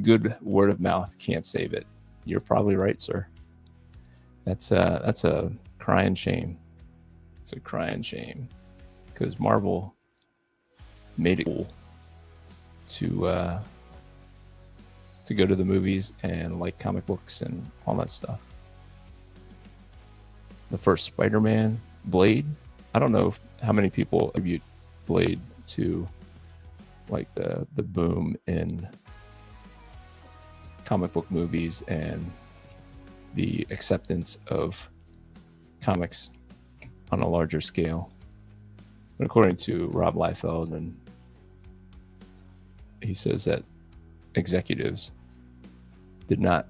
A: good word of mouth can't save it. You're probably right, sir. That's a crying shame. It's a crying shame, because Marvel made it cool to go to the movies and like comic books and all that stuff. The first Spider-Man, Blade. I don't know how many people attribute Blade to like the boom in comic book movies and the acceptance of comics on a larger scale. But according to Rob Liefeld, and he says that executives did not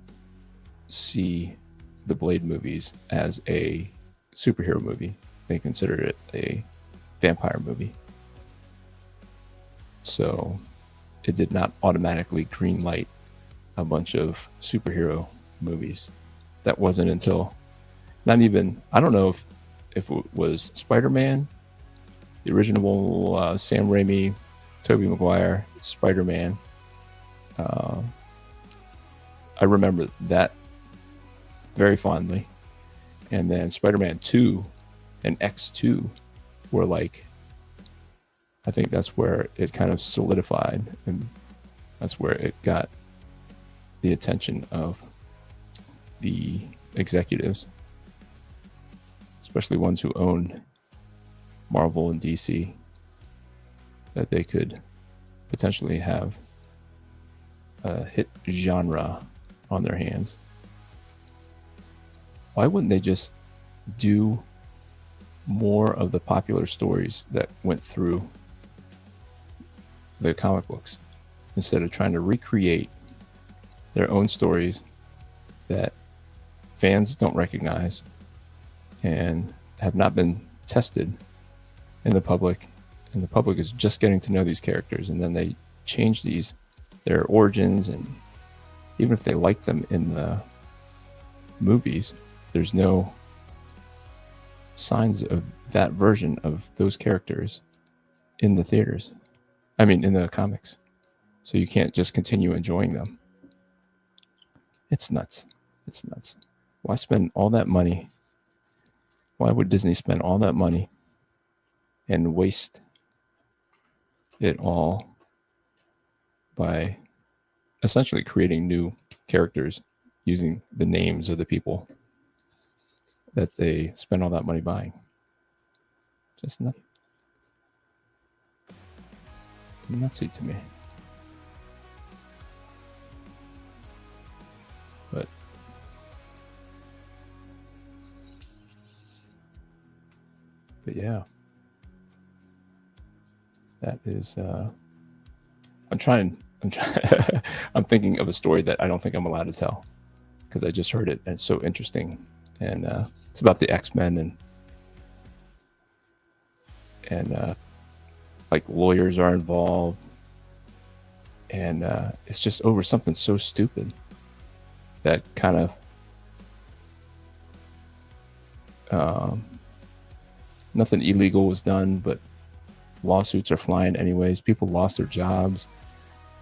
A: see the Blade movies as a superhero movie. They considered it a vampire movie. So it did not automatically greenlight a bunch of superhero movies. That wasn't until, not even, I don't know if it was Spider-Man, the original Sam Raimi, Tobey Maguire, Spider-Man. I remember that very fondly. And then Spider-Man 2 and X2 were like, I think that's where it kind of solidified, and that's where it got the attention of the executives, especially ones who owned Marvel and DC, that they could potentially have a hit genre on their hands. Why wouldn't they just do more of the popular stories that went through the comic books, instead of trying to recreate their own stories that fans don't recognize and have not been tested in the public, and the public is just getting to know these characters, and then they change their origins, and even if they like them in the movies, there's no signs of that version of those characters in the theaters. I mean, in the comics. So you can't just continue enjoying them. It's nuts. Why spend all that money? Why would Disney spend all that money and waste it all by essentially creating new characters using the names of the people that they spend all that money buying? Just nutsy to me. But yeah, that is I'm trying I'm thinking of a story that I don't think I'm allowed to tell because I just heard it and it's so interesting. And it's about the X-Men and like lawyers are involved, and it's just over something so stupid that kind of nothing illegal was done, but lawsuits are flying anyways. People lost their jobs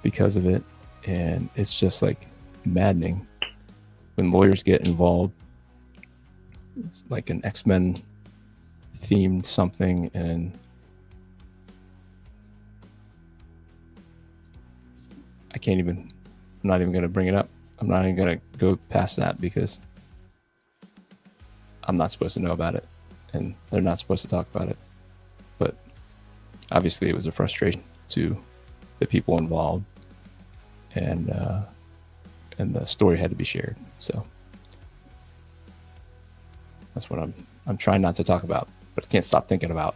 A: because of it, and it's just like maddening when lawyers get involved. It's like an X-Men themed something, and I'm not even going to bring it up. I'm not even going to go past that because I'm not supposed to know about it, and they're not supposed to talk about it. But obviously it was a frustration to the people involved, and the story had to be shared. So that's what I'm trying not to talk about, but I can't stop thinking about.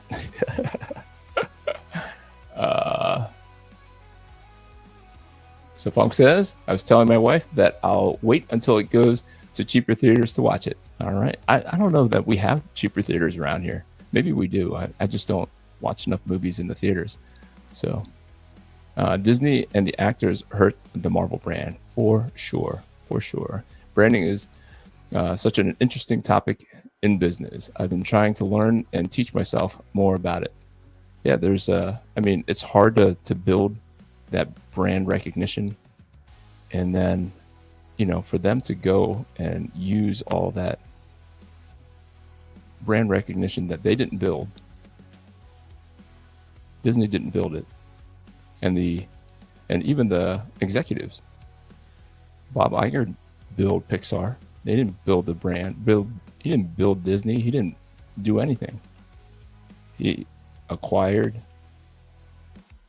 A: So Funk says, I was telling my wife that I'll wait until it goes to cheaper theaters to watch it. All right. I don't know that we have cheaper theaters around here. Maybe we do. I just don't watch enough movies in the theaters. So Disney and the actors hurt the Marvel brand for sure. For sure. Branding is such an interesting topic in business. I've been trying to learn and teach myself more about it. Yeah, it's hard to build that brand recognition, and then for them to go and use all that brand recognition that they didn't build. Disney didn't build it, and even the executives. Bob Iger built Pixar. They didn't build the brand. He didn't build Disney. He didn't do anything. He acquired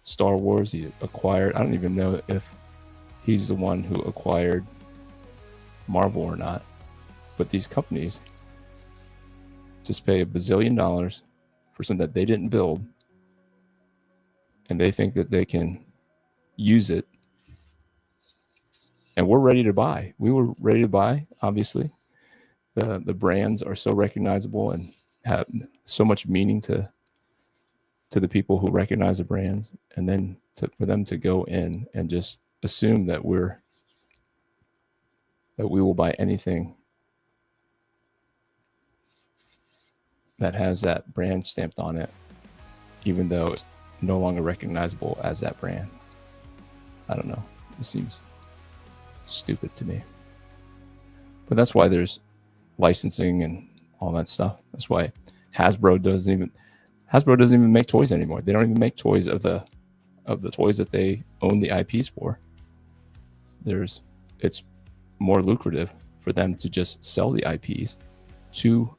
A: Star Wars. He acquired, I don't even know if he's the one who acquired Marvel or not, but these companies just pay $1 bazillion for something that they didn't build, and they think that they can use it, and we're ready to buy. We were ready to buy. Obviously the brands are so recognizable and have so much meaning to the people who recognize the brands, and then for them to go in and just assume that we will buy anything that has that brand stamped on it, even though it's no longer recognizable as that brand. I don't know. It seems stupid to me. But that's why there's licensing and all that stuff. That's why Hasbro doesn't even make toys anymore. They don't even make toys of the toys that they own the IPs for. It's more lucrative for them to just sell the IPs to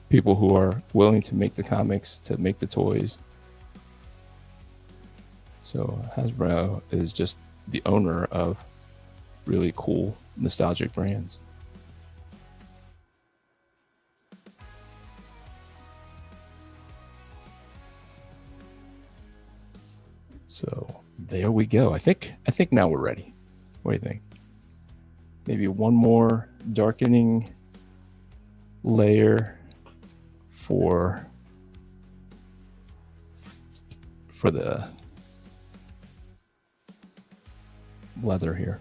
A: people who are willing to make the comics, to make the toys. So Hasbro is just the owner of really cool, nostalgic brands. So there we go. I think now we're ready. What do you think? Maybe one more darkening layer for the leather here.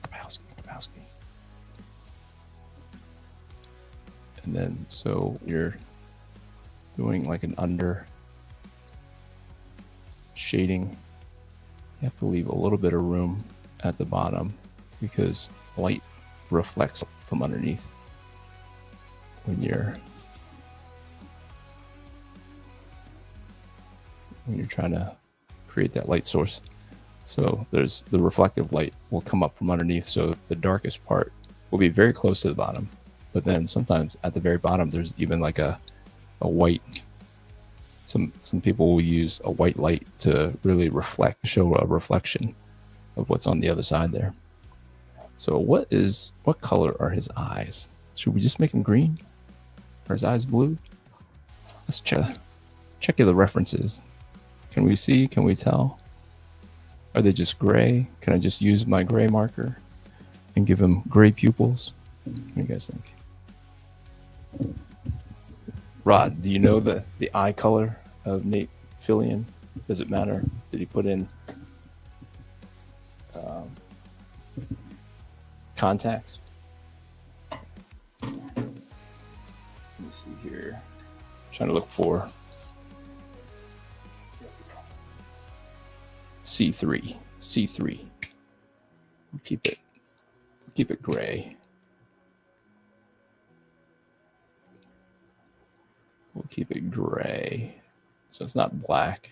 A: Kapowski. And then so you're doing like an under shading. You have to leave a little bit of room at the bottom because light reflects from underneath when you're trying to create that light source. So there's the reflective light will come up from underneath, so the darkest part will be very close to the bottom, but then sometimes at the very bottom there's even like a white. Some people will use a white light to really show a reflection of what's on the other side there. So what color are his eyes? Should we just make them green? Are his eyes blue? Let's check. check the references. Can we see? Can we tell? Are they just gray? Can I just use my gray marker and give him gray pupils? What do you guys think? Rod, do you know the eye color of Nate Fillion? Does it matter? Did he put in contacts? Let me see here. I'm trying to look for C3. C3. We'll keep it gray. We'll keep it gray. So it's not black.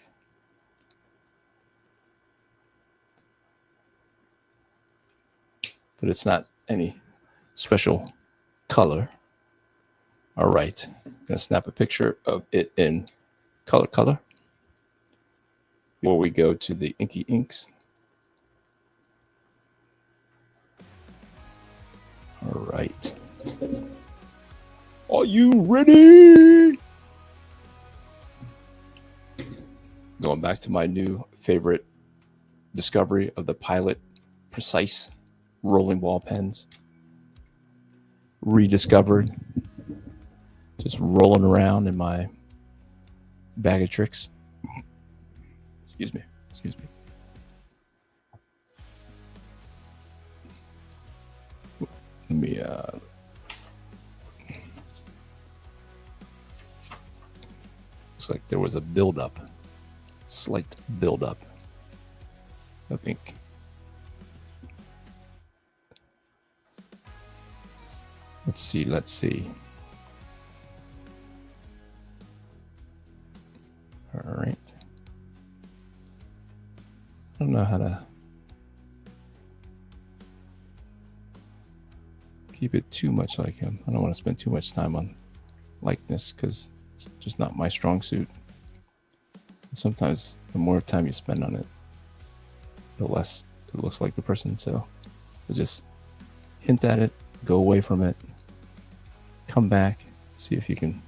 A: But it's not any special color. All right. I'm going to snap a picture of it in color. Before we go to the inky inks. All right. Are you ready? Going back to my new favorite discovery of the Pilot Precise rolling ball pens. Rediscovered. Just rolling around in my bag of tricks. Excuse me. Let me looks like there was a buildup, slight buildup of ink. Let's see. All right. I don't know how to keep it too much like him. I don't want to spend too much time on likeness because it's just not my strong suit. Sometimes the more time you spend on it, the less it looks like the person. So just hint at it, go away from it, come back, see if you can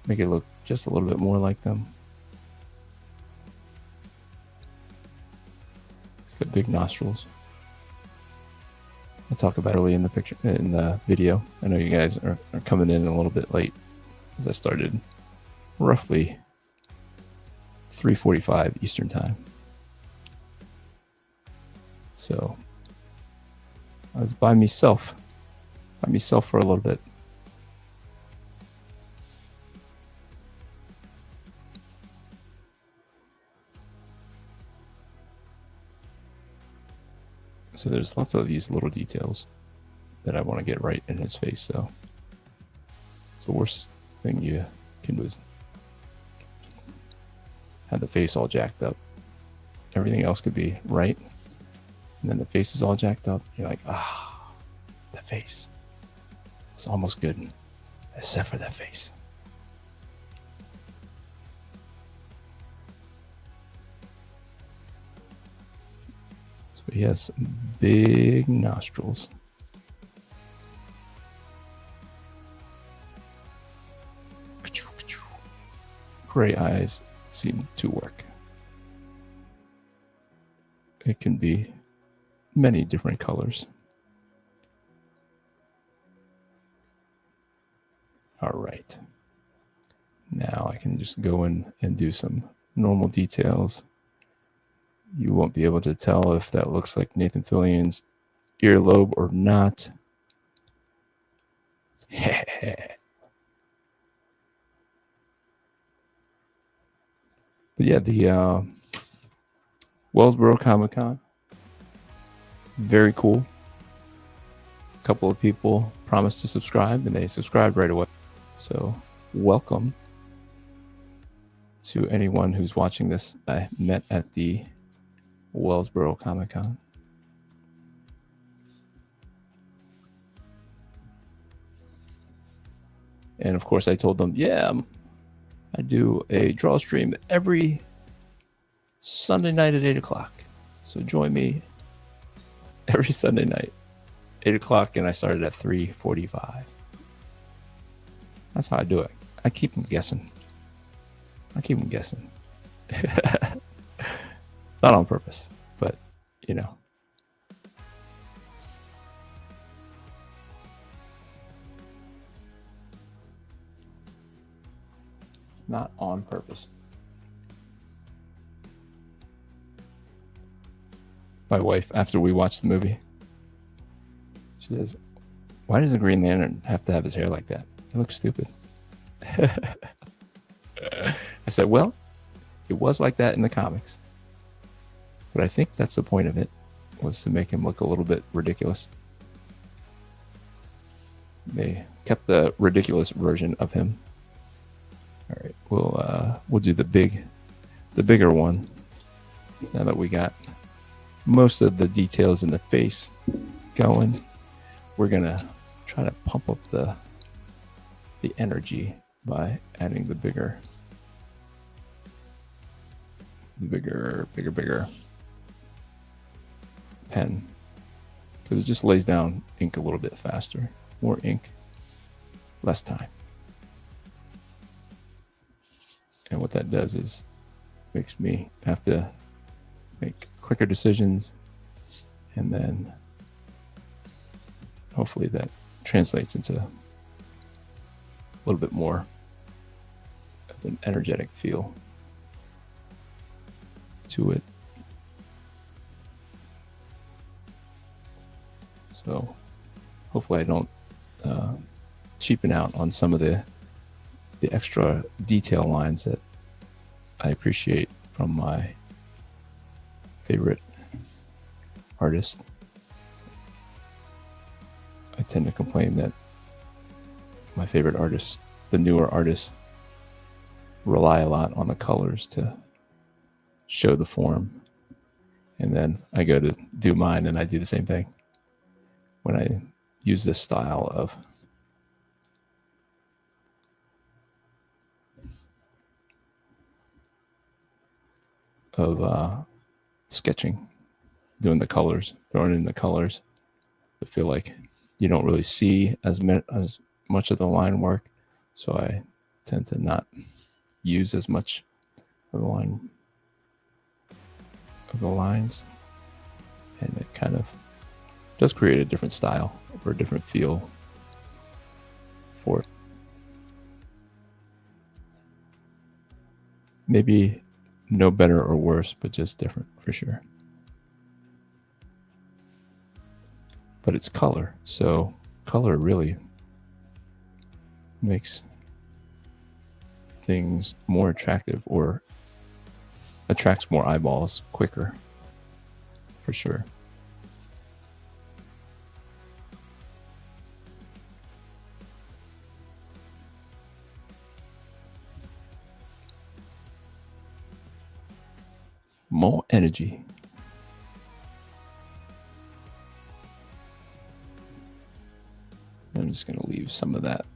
A: make it look just a little bit more like them. It's got big nostrils. I'll talk about it early in the video. I know you guys are coming in a little bit late as I started roughly 3:45 Eastern time. So I was by myself for a little bit. So there's lots of these little details that I want to get right in his face. So it's the worst thing you can do is have the face all jacked up. Everything else could be right. And then the face is all jacked up. You're like, the face. It's almost good, except for that face. So he has some big nostrils. Gray eyes seem to work. It can be many different colors. All right. Now I can just go in and do some normal details. You won't be able to tell if that looks like Nathan Fillion's earlobe or not. But yeah, the Wellsboro Comic-Con, very cool. A couple of people promised to subscribe and they subscribed right away. So welcome to anyone who's watching this I met at the Wellsboro Comic-Con. And of course I told them, yeah, I do a draw stream every Sunday night at 8 o'clock. So join me every Sunday night, 8 o'clock, and I started at 3:45. That's how I do it. I keep them guessing. I keep them guessing. Not on purpose, but you know. Not on purpose. My wife, after we watched the movie, she says, "Why does the Green Lantern have to have his hair like that? It looks stupid." I said, "Well, it was like that in the comics. But I think that's the point of it, was to make him look a little bit ridiculous. They kept the ridiculous version of him. All right, we'll do the bigger one. Now that we got most of the details in the face going, we're gonna try to pump up the energy by adding the bigger pen, because it just lays down ink a little bit faster. More ink, less time. And what that does is makes me have to make quicker decisions, and then hopefully that translates into a little bit more of an energetic feel to it. So hopefully I don't cheapen out on some of the extra detail lines that I appreciate from my favorite artist. I tend to complain that my favorite artists, the newer artists, rely a lot on the colors to show the form. And then I go to do mine and I do the same thing. When I use this style of sketching, doing the colors, throwing in the colors, I feel like you don't really see as much of the line work, so I tend to not use as much of the lines, and it kind of does create a different style or a different feel for it. Maybe no better or worse, but just different for sure. But it's color, so color really makes things more attractive, or attracts more eyeballs quicker, for sure. More energy. I'm just going to leave some of that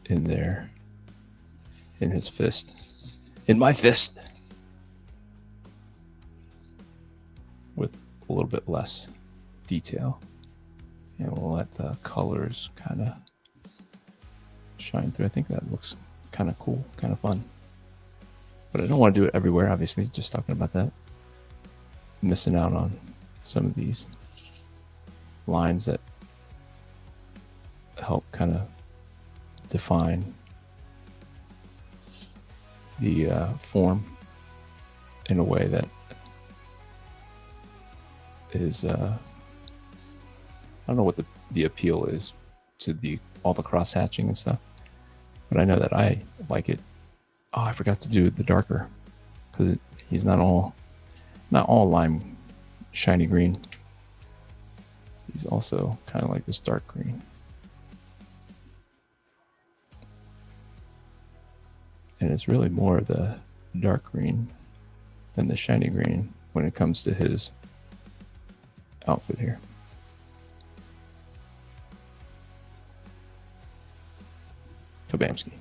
A: in there, in his fist, in my fist, with a little bit less detail. And we'll let the colors kind of shine through. I think that looks kind of cool, kind of fun. But I don't want to do it everywhere, obviously, just talking about that. Missing out on some of these lines that help kind of define the form in a way that is I don't know what the appeal is to all the cross hatching and stuff, but I know that I like it. Oh, I forgot to do the darker, because he's not all lime shiny green. He's also kind of like this dark green. And it's really more of the dark green than the shiny green when it comes to his outfit here. Kabamski.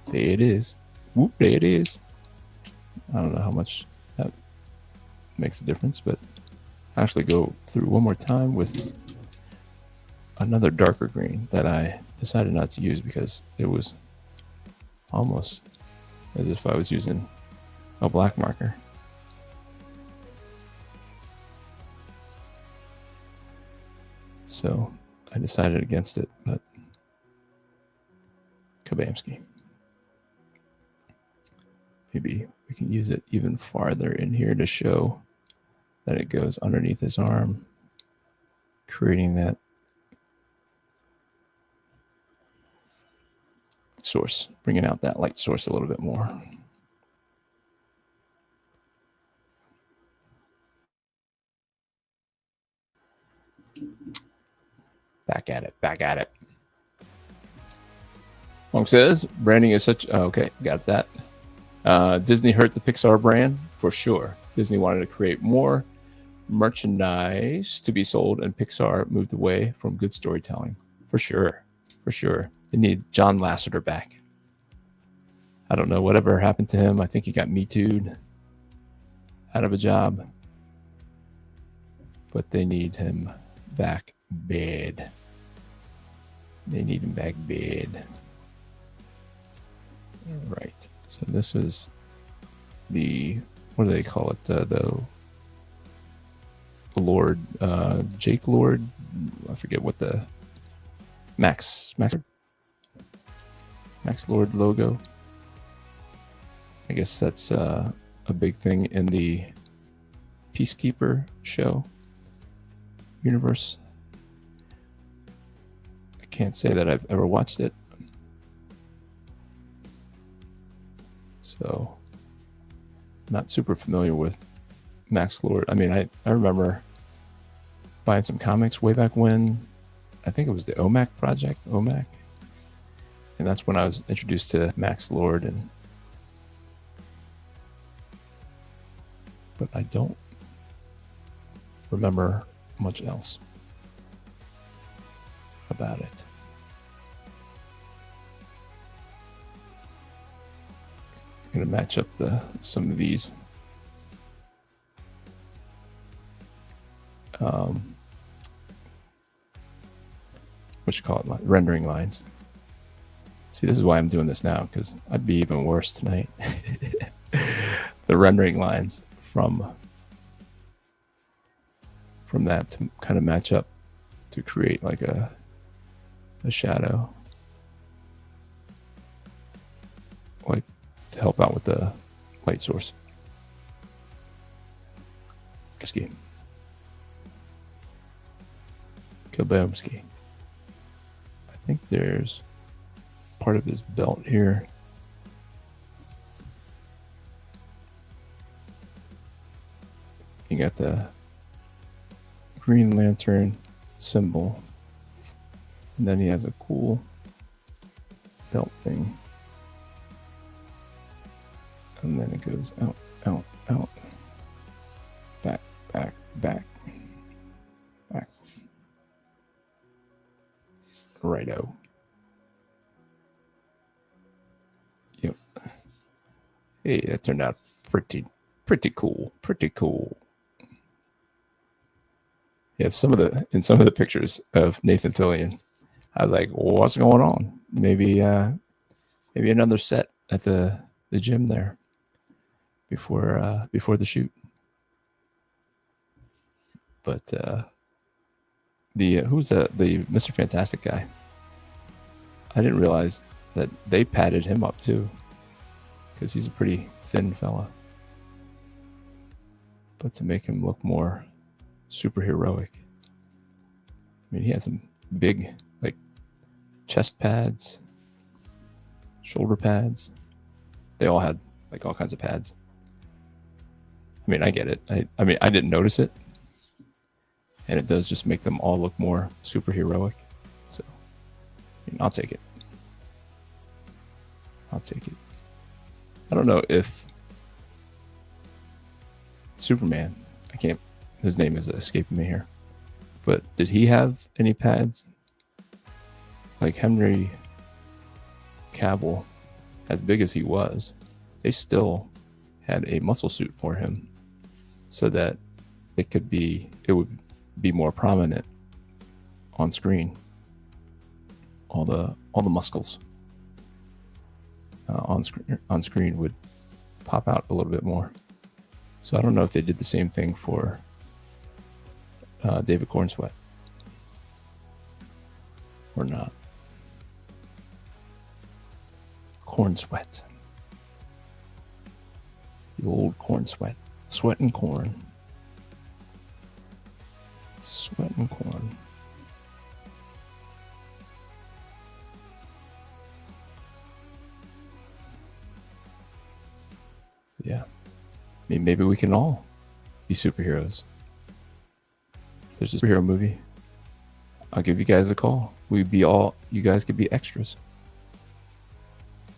A: There it is. Whoop, there it is. I don't know how much that makes a difference, but I actually go through one more time with another darker green that I decided not to use because it was almost as if I was using a black marker. So I decided against it, but kabamski. Maybe we can use it even farther in here to show that it goes underneath his arm, creating that source, bringing out that light source a little bit more. Back at it, back at it. Long says, branding is such, okay, got that. Disney hurt the Pixar brand, for sure. Disney wanted to create more merchandise to be sold, and Pixar moved away from good storytelling. For sure, for sure. They need John Lasseter back. I don't know whatever happened to him. I think he got Me Too'd, out of a job. But they need him back bad. They need him back bad. All right. So this is the, what do they call it? The Lord, Jake Lord. I forget what the Max Lord logo. I guess that's a big thing in the Peacekeeper show universe. I can't say that I've ever watched it. So not super familiar with Max Lord. I mean, I remember buying some comics way back when. I think it was the OMAC project, OMAC. And that's when I was introduced to Max Lord. But I don't remember much else about it. I'm going to match up some of these. What you call it? Rendering lines. See, this is why I'm doing this now, because I'd be even worse tonight. The rendering lines from that to kind of match up to create like a shadow, like to help out with the light source. Kabamski. Kabamski. I think there's part of his belt here. You got the Green Lantern symbol, and then he has a cool belt thing, and then it goes out, out, out, back, back, back, back. Righto. Yep. Hey, that turned out pretty cool. Pretty cool. Yeah, in some of the pictures of Nathan Fillion, I was like, well, what's going on? Maybe another set at the gym there before the shoot. But who's the Mr. Fantastic guy? I didn't realize that they padded him up too, because he's a pretty thin fella. But to make him look more superheroic, I mean, he had some big like chest pads, shoulder pads. They all had like all kinds of pads. I mean, I get it. I mean, I didn't notice it, and it does just make them all look more superheroic. So, I mean, I'll take it. I'll take it. I don't know if Superman, his name is escaping me here, but did he have any pads? Like Henry Cavill, as big as he was, they still had a muscle suit for him so that it would be more prominent on screen. all the muscles on screen would pop out a little bit more. So I don't know if they did the same thing for David Cornsweat or not. Cornsweat. The old Cornsweat. Sweat and corn. Sweat and corn. Yeah. I mean, maybe we can all be superheroes. If there's a superhero movie, I'll give you guys a call. You guys could be extras.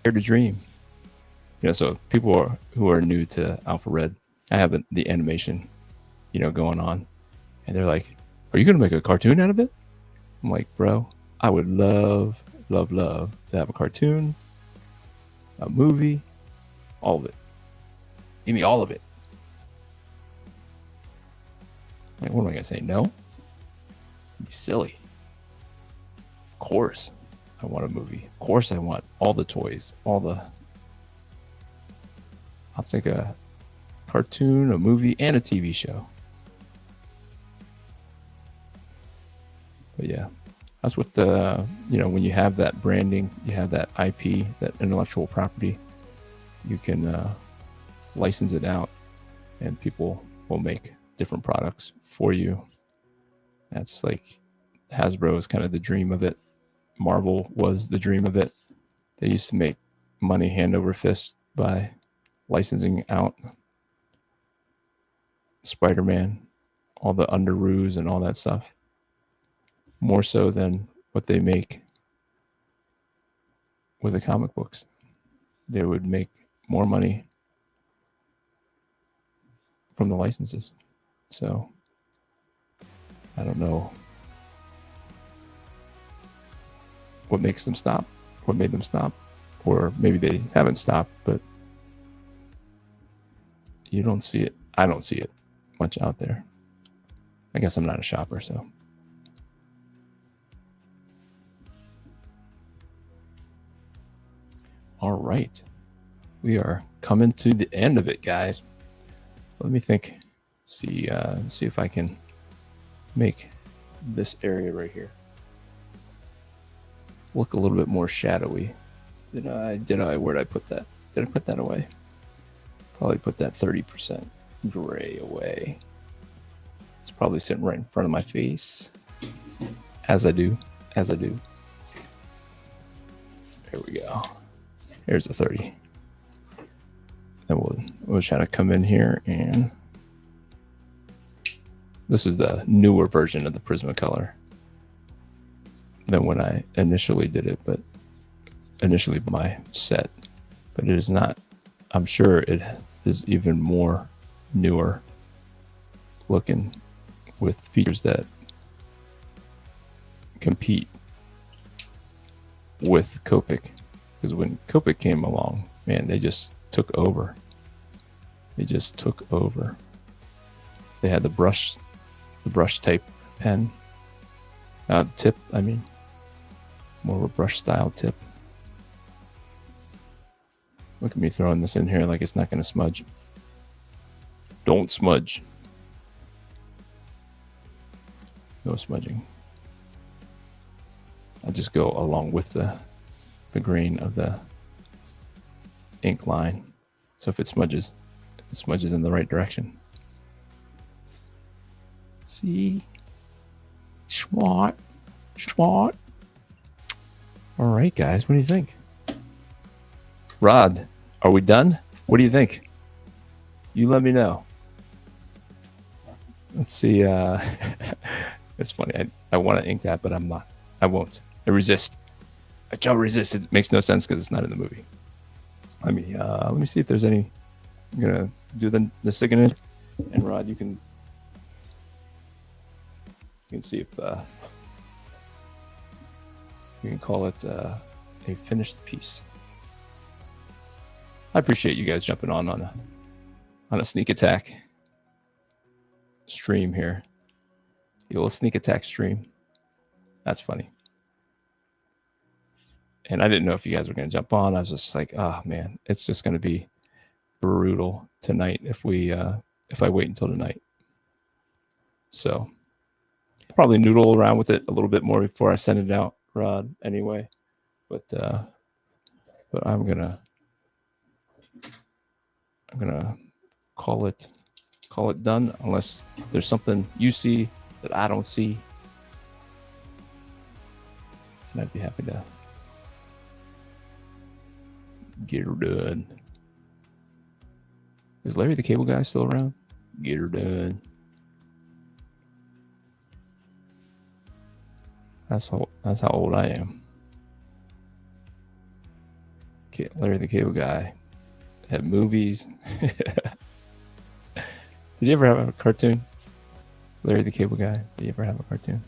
A: Dare to dream. So people who are new to Alpha Red, I have the animation, going on, and they're like, "Are you going to make a cartoon out of it?" I'm like, "Bro, I would love to have a cartoon, a movie, all of it. Give me all of it." Like, what am I going to say? No? Be silly. Of course, I want a movie. Of course, I want all the toys, I'll take a cartoon, a movie, and a TV show. But yeah, that's what when you have that branding, you have that IP, that intellectual property, you can license it out and people will make different products for you. That's like Hasbro is kind of the dream of it. Marvel was the dream of it. They used to make money hand over fist by licensing out Spider-Man, all the underoos and all that stuff, more so than what they make with the comic books. They would make more money from the licenses. So I don't know what makes them stop, what made them stop, or maybe they haven't stopped, but you don't see it. I don't see it much out there. I guess I'm not a shopper, so. All right. We are coming to the end of it, guys. Let me think. See if I can make this area right here look a little bit more shadowy. Did I? Where'd I put that? Did I put that away? Probably put that 30% gray away. It's probably sitting right in front of my face. As I do. There we go. Here's the 30. Then we'll try to come in here, and this is the newer version of the Prismacolor than when I initially did it, but initially my set. But it is not. I'm sure it is even more newer looking with features that compete with Copic. Because when Copic came along, man, they just took over. They had the brush type pen. Tip, I mean. More of a brush style tip. Look at me throwing this in here like it's not going to smudge. Don't smudge. No smudging. I just go along with the grain of the ink line. So if it smudges in the right direction. See? Smart. All right, guys. What do you think? Rod, are we done? What do you think? You let me know. Let's see. It's funny. I want to ink that, but I'm not. I won't. I resist. I shall resist. It makes no sense because it's not in the movie. Let me see if there's any. I'm gonna do the signature, and Rod, you can see if you can call it a finished piece. I appreciate you guys jumping on a sneak attack stream here. A little sneak attack stream. That's funny. and I didn't know if you guys were going to jump on. I was just like, oh man, it's just going to be brutal tonight if I wait until tonight. So probably noodle around with it a little bit more before I send it out, Rod, anyway. But I'm gonna call it done, unless there's something you see that I don't see. And I'd be happy to get her done. Is Larry the Cable Guy still around? Get her done. That's how old I am. Okay, Larry the Cable Guy had movies. Did you ever have a cartoon? Larry the Cable Guy. Did you ever have a cartoon?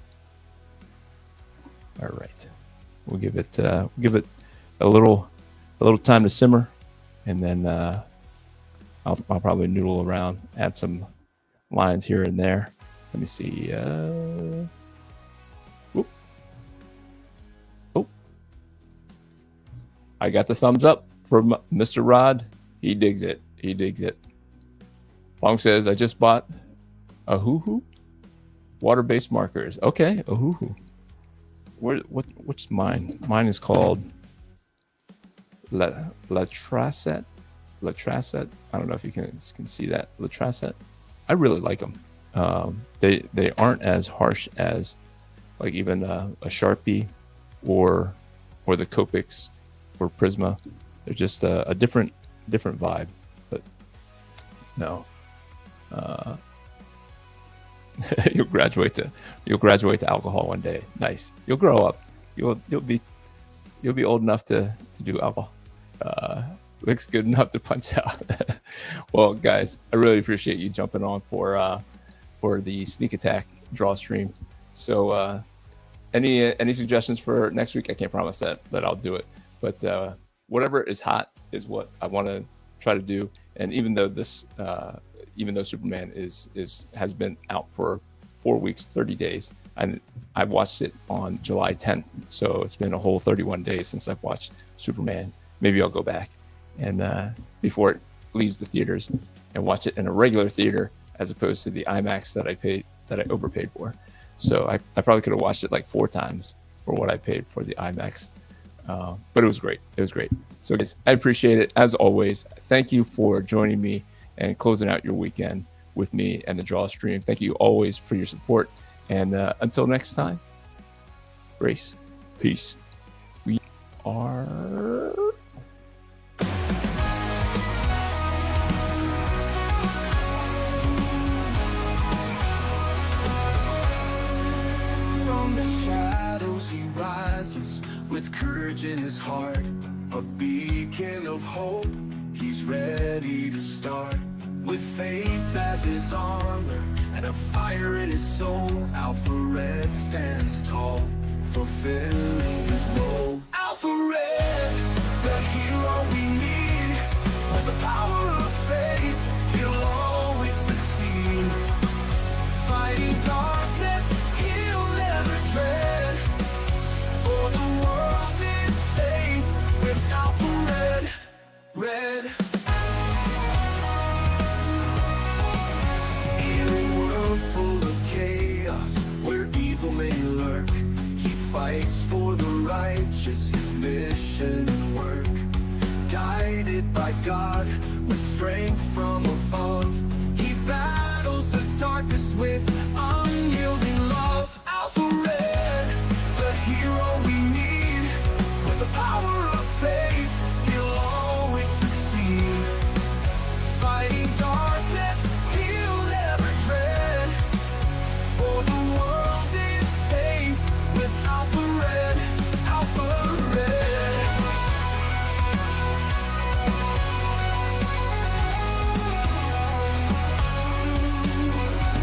A: All right, we'll give it a little time to simmer, and then I'll probably noodle around, add some lines here and there. Let me see. I got the thumbs up from Mr. Rod. He digs it. He digs it. Long says, I just bought a hoo-hoo water-based markers. Okay, a hoo-hoo. What's mine? Mine is called La Tracette. La Tracette. I don't know if you can see that. La Tracette. I really like them. They aren't as harsh as like even a Sharpie or the Copics or Prisma. They're just a different vibe. But no, you'll graduate to alcohol one day. Nice. You'll grow up. You'll be old enough to do alcohol. Looks good enough to punch out. Well, guys, I really appreciate you jumping on for the sneak attack draw stream. So any suggestions for next week? I can't promise that I'll do it, but whatever is hot is what I want to try to do. And even though Superman has been out for 4 weeks, 30 days, I watched it on July 10th, so it's been a whole 31 days since I've watched Superman. Maybe I'll go back and before it leaves the theaters and watch it in a regular theater as opposed to the IMAX that I overpaid for. So I probably could have watched it like 4 times for what I paid for the IMAX. But it was great. It was great. So guys, I appreciate it. As always, thank you for joining me and closing out your weekend with me and the draw stream. Thank you always for your support. And until next time, grace, peace. We are...
B: From the shadows he rises with courage in his heart, a beacon of hope. He's ready to start with faith as his armor and a fire in his soul. Alpha Red stands tall, fulfilling his role. Alpha Red, the hero we need. With the power of faith, he'll always succeed. Fighting darkness, he'll never dread. For the world is safe with Alpha Red. Red. In a world full of chaos, where evil may lurk, he fights for the righteous, his mission and work. Guided by God, with strength from above, he battles the darkness with unyielding love. Alpha Red, the hero we need. With the power of faith, he'll always succeed. Fighting darkness, he'll never dread. For the world is safe with Alpha Red. Alpha Red.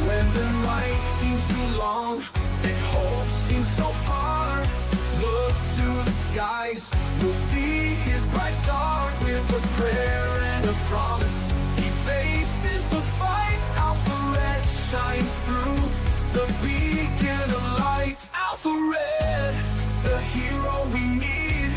B: When the night seems too long and hope seems so far, look to the skies, you'll see his bright star. With a prayer and a promise, he faces the fight. Alpha Red shines through, the beacon of light. Alpha Red, the hero we need.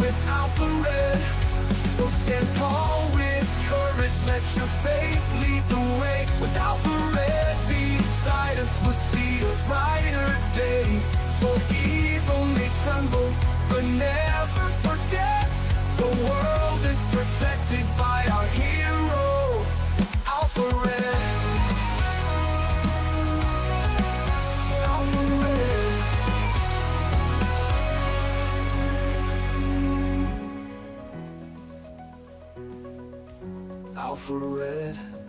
B: with Alpha Red. So stand tall with courage, let your faith lead the way. With Alpha Red beside us, we'll see a brighter day. For evil may tremble, but never forget, the world is protected by our hero, Alpha Red. Alpha Red. Alpha Red.